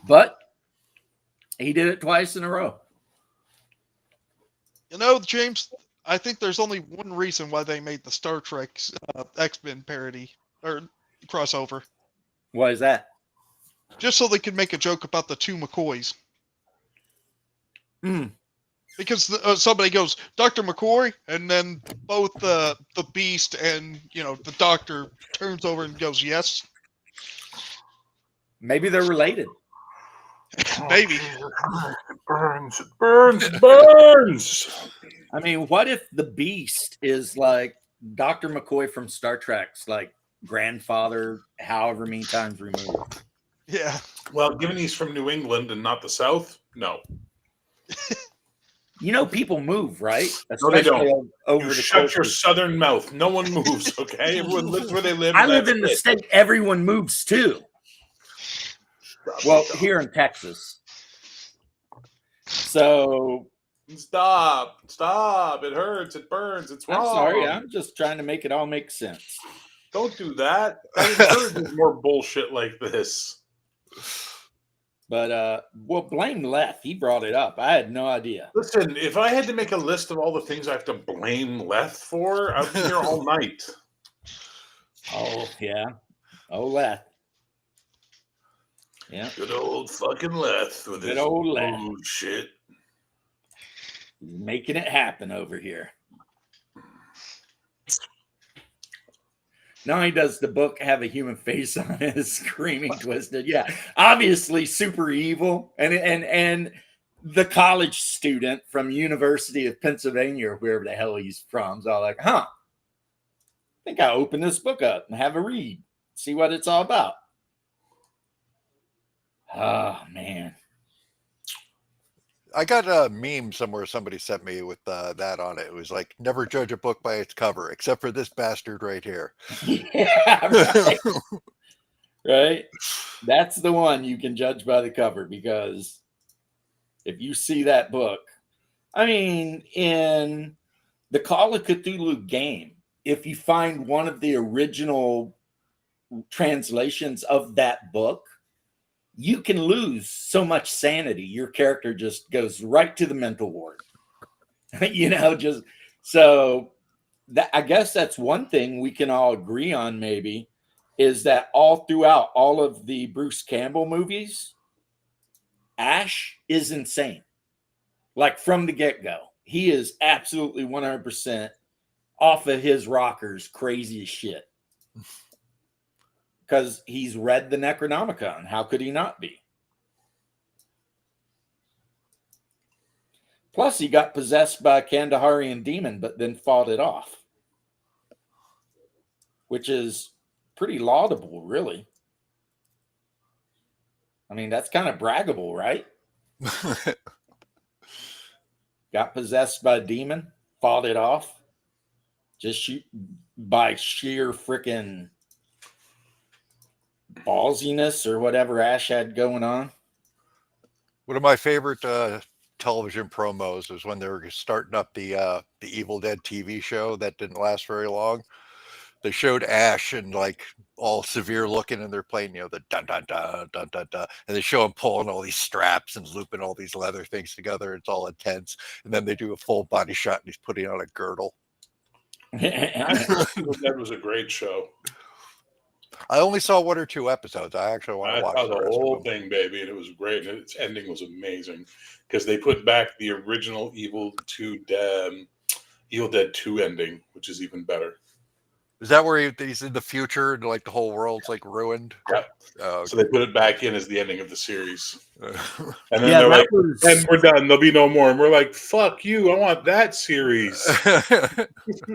But he did it twice in a row. James, I think there's only one reason why they made the Star Trek X-Men parody or crossover. Why is that? Just so they could make a joke about the two McCoys. Hmm. Because somebody goes, Dr. McCoy, and then both the Beast and, the Doctor turns over and goes, yes. Maybe they're related. Baby. It burns, it burns, it burns. I mean, what if the Beast is like Dr. McCoy from Star Trek's like grandfather, however many times removed? Yeah. Well, given he's from New England and not the South, no. You know, people move, right? No, they don't. Especially over You the shut course your of- southern mouth. No one moves, okay? Everyone lives where they live. I live that's in the it. state everyone moves to. Well, here in Texas. So Stop. It hurts. It burns. It's I'm wrong. sorry. I'm just trying to make it all make sense. Don't do that. That encourages more bullshit like this. But well, blame Leth. He brought it up. I had no idea. Listen, if I had to make a list of all the things I have to blame Leth for, I'd be here all night. Oh yeah. Oh Leth. Yeah. Good old fucking Leth with Good his old Leth. shit. He's making it happen over here. Not only does the book have a human face on it, screaming twisted. Yeah, obviously super evil. And the college student from University of Pennsylvania or wherever the hell he's from is all like, I think I'll open this book up and have a read, see what it's all about. Oh man. I got a meme somewhere somebody sent me with that on it. It was like, never judge a book by its cover, except for this bastard right here. Yeah, right. Right? That's the one you can judge by the cover, because if you see that book, I mean, in the Call of Cthulhu game, if you find one of the original translations of that book, you can lose so much sanity. Your character just goes right to the mental ward. Just so that, I guess that's one thing we can all agree on, maybe, is that all throughout all of the Bruce Campbell movies, Ash is insane. Like from the get-go. He is absolutely 100% off of his rockers, crazy as shit. Because he's read the Necronomicon. How could he not be? Plus, he got possessed by a Kandaharian demon, but then fought it off. Which is pretty laudable, really. I mean, that's kind of braggable, right? Got possessed by a demon, fought it off. Just by sheer freaking ballsiness or whatever Ash had going on. One of my favorite television promos was when they were starting up the Evil Dead TV show that didn't last very long. They showed Ash and like all severe looking, and they're playing, the dun dun dun dun dun dun, and they show him pulling all these straps and looping all these leather things together. It's all intense, and then they do a full body shot, and he's putting on a girdle. Evil Dead was a great show. I only saw 1 or 2 episodes. I actually want I to watch saw the the rest whole of them. thing, baby, and it was great. And its ending was amazing because they put back the original Evil Dead 2 ending, which is even better. Is that where he's in the future and like the whole world's like ruined? Yep. Oh, So they put it back in as the ending of the series. okay. And then Yeah, they're like, was... and we're done. There'll be no more. And we're like, fuck you. I want that series.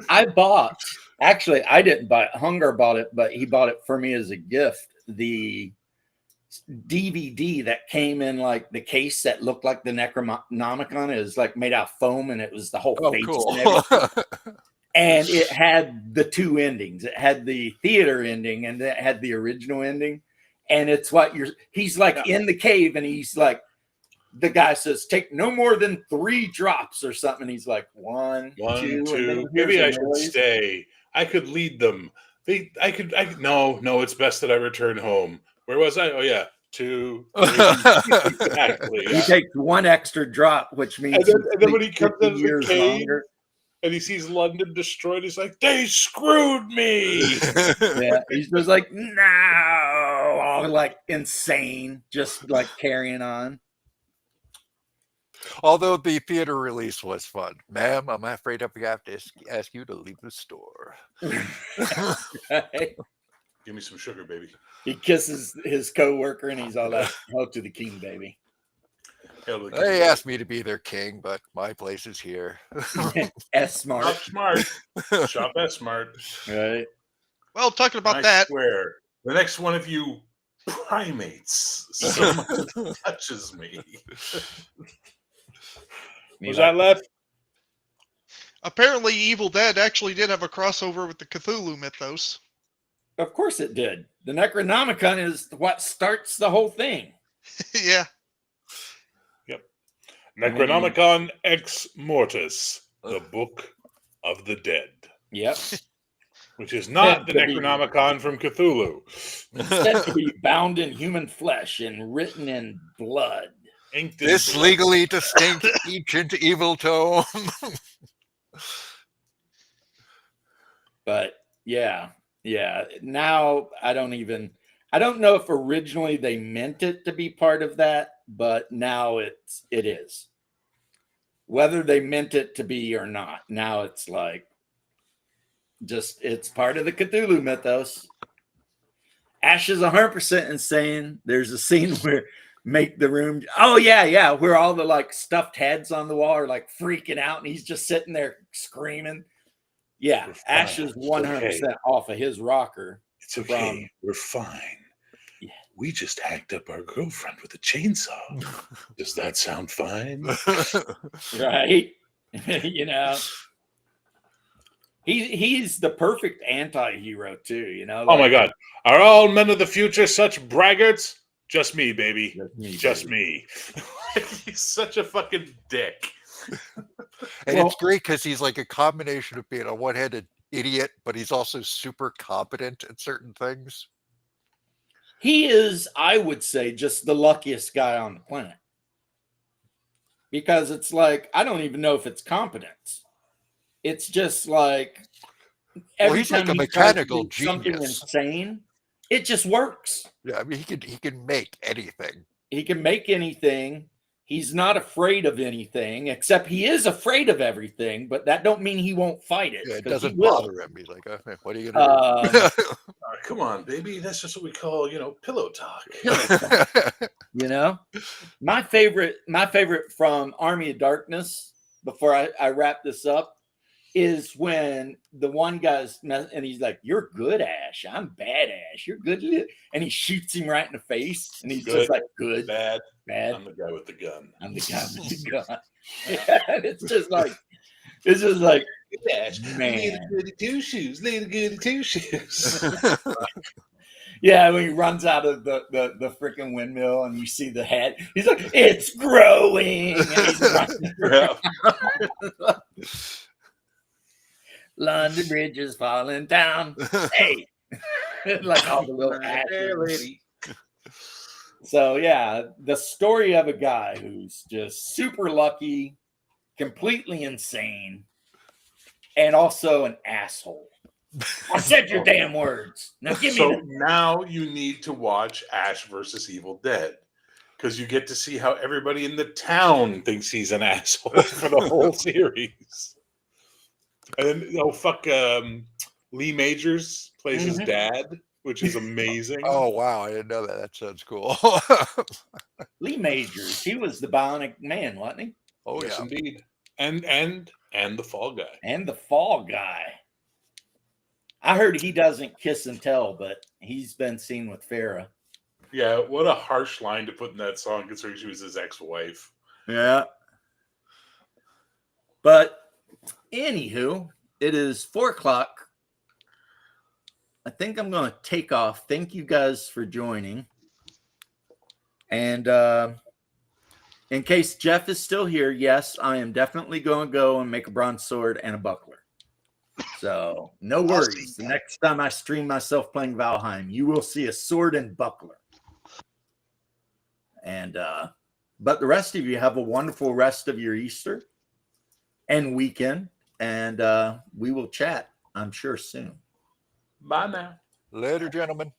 I bought, actually, I didn't buy it. Hunger bought it, but he bought it for me as a gift. The DVD that came in like the case that looked like the Necronomicon is like made out of foam, and it was the whole Oh, face cool. and everything. And it had the 2 endings. It had the theater ending and it had the original ending. And it's what he's like in the cave, and he's like, the guy says, take no more than 3 drops or something. And he's like, 1, 1, 2. 2. Maybe I should stay. I could lead them. No, it's best that I return home. Where was I? Oh, yeah. 2, 3. Exactly. He takes 1 extra drop, which means And then when he comes out of the years cave, longer. and he sees London destroyed, he's like, they screwed me. Yeah, he's just like, no, all like insane, just like carrying on. Although the theater release was fun. Ma'am, I'm afraid I have to ask you to leave the store. Right? Give me some sugar, baby. He kisses his co-worker and he's all like, "Help to the king, baby." Hail to the They king. asked me to be their king, but my place is here. S Shop smart, smart. Shop S smart. right? Well, talking about I that, swear, the next one of you primates so much touches me. Was that left? apparently Evil Dead actually did have a crossover with the Cthulhu mythos. Of course it did. The Necronomicon is what starts the whole thing. Yeah. Necronomicon Ex Mortis, the Book of the Dead, Yep. which is not the To be- Necronomicon from Cthulhu. Said to be bound in human flesh and written in blood. Inked in This blood. legally distinct ancient evil tome. But yeah. Now I don't know if originally they meant it to be part of that, but now it is. Whether they meant it to be or not, now it's like it's part of the Cthulhu mythos. Ash is 100% insane. There's a scene where make the room. Oh yeah, where all the like stuffed heads on the wall are like freaking out, and he's just sitting there screaming. Yeah, We're Ash fine. is 100% It's okay. off of his rocker. It's okay. We're fine. Yeah. We just hacked up our girlfriend with a chainsaw. Does that sound fine? Right? You know, he's the perfect anti-hero too. You know. Oh my God. Are all men of the future such braggarts? Just me, baby. Just me. He's such a fucking dick. And it's great because he's like a combination of being a one-headed idiot, but he's also super competent at certain things. He is, I would say, just the luckiest guy on the planet. Because it's like, I don't even know if it's competence. It's just like every he's time like a he tries to mechanical do something genius. insane, it just works. Yeah, I mean he can make anything. He can make anything. He's not afraid of anything, except he is afraid of everything, but that don't mean he won't fight it. Yeah, it 'cause he doesn't will. bother him. He's like, "Okay, what are you gonna do?" Come on, baby. That's just what we call, pillow talk. You know, my favorite from Army of Darkness, before I wrap this up, is when the one guy's and he's like, "You're good, Ash. I'm bad, Ash. You're good," and he shoots him right in the face, and he's just like, "Good, bad. bad. I'm the guy with the gun. I'm the guy with the gun." Yeah, and it's just like, man. Goody two shoes. Little goody two shoes. Yeah, when he runs out of the freaking windmill and you see the head, he's like, "It's growing." And he's running around. London Bridge is falling down. Hey, like all the little ashes. So yeah, the story of a guy who's just super lucky, completely insane, and also an asshole. I said your damn words. Now give me. So now you need to watch Ash versus Evil Dead, because you get to see how everybody in the town thinks he's an asshole for the whole series. And then Lee Majors plays his dad, which is amazing. Oh wow, I didn't know that. That sounds cool. Lee Majors, he was the Bionic Man, wasn't he? Oh yes, yeah, indeed. And the Fall Guy. And the Fall Guy. I heard he doesn't kiss and tell, but he's been seen with Farrah. Yeah, what a harsh line to put in that song, considering she was his ex-wife. Yeah. But anywho, it is 4:00. I think I'm going to take off. Thank you guys for joining. And in case Jeff is still here, yes, I am definitely going to go and make a bronze sword and a buckler. So no worries. The next time I stream myself playing Valheim, you will see a sword and buckler. And but the rest of you have a wonderful rest of your Easter and weekend, and we will chat, I'm sure, soon. Bye now. later, gentlemen.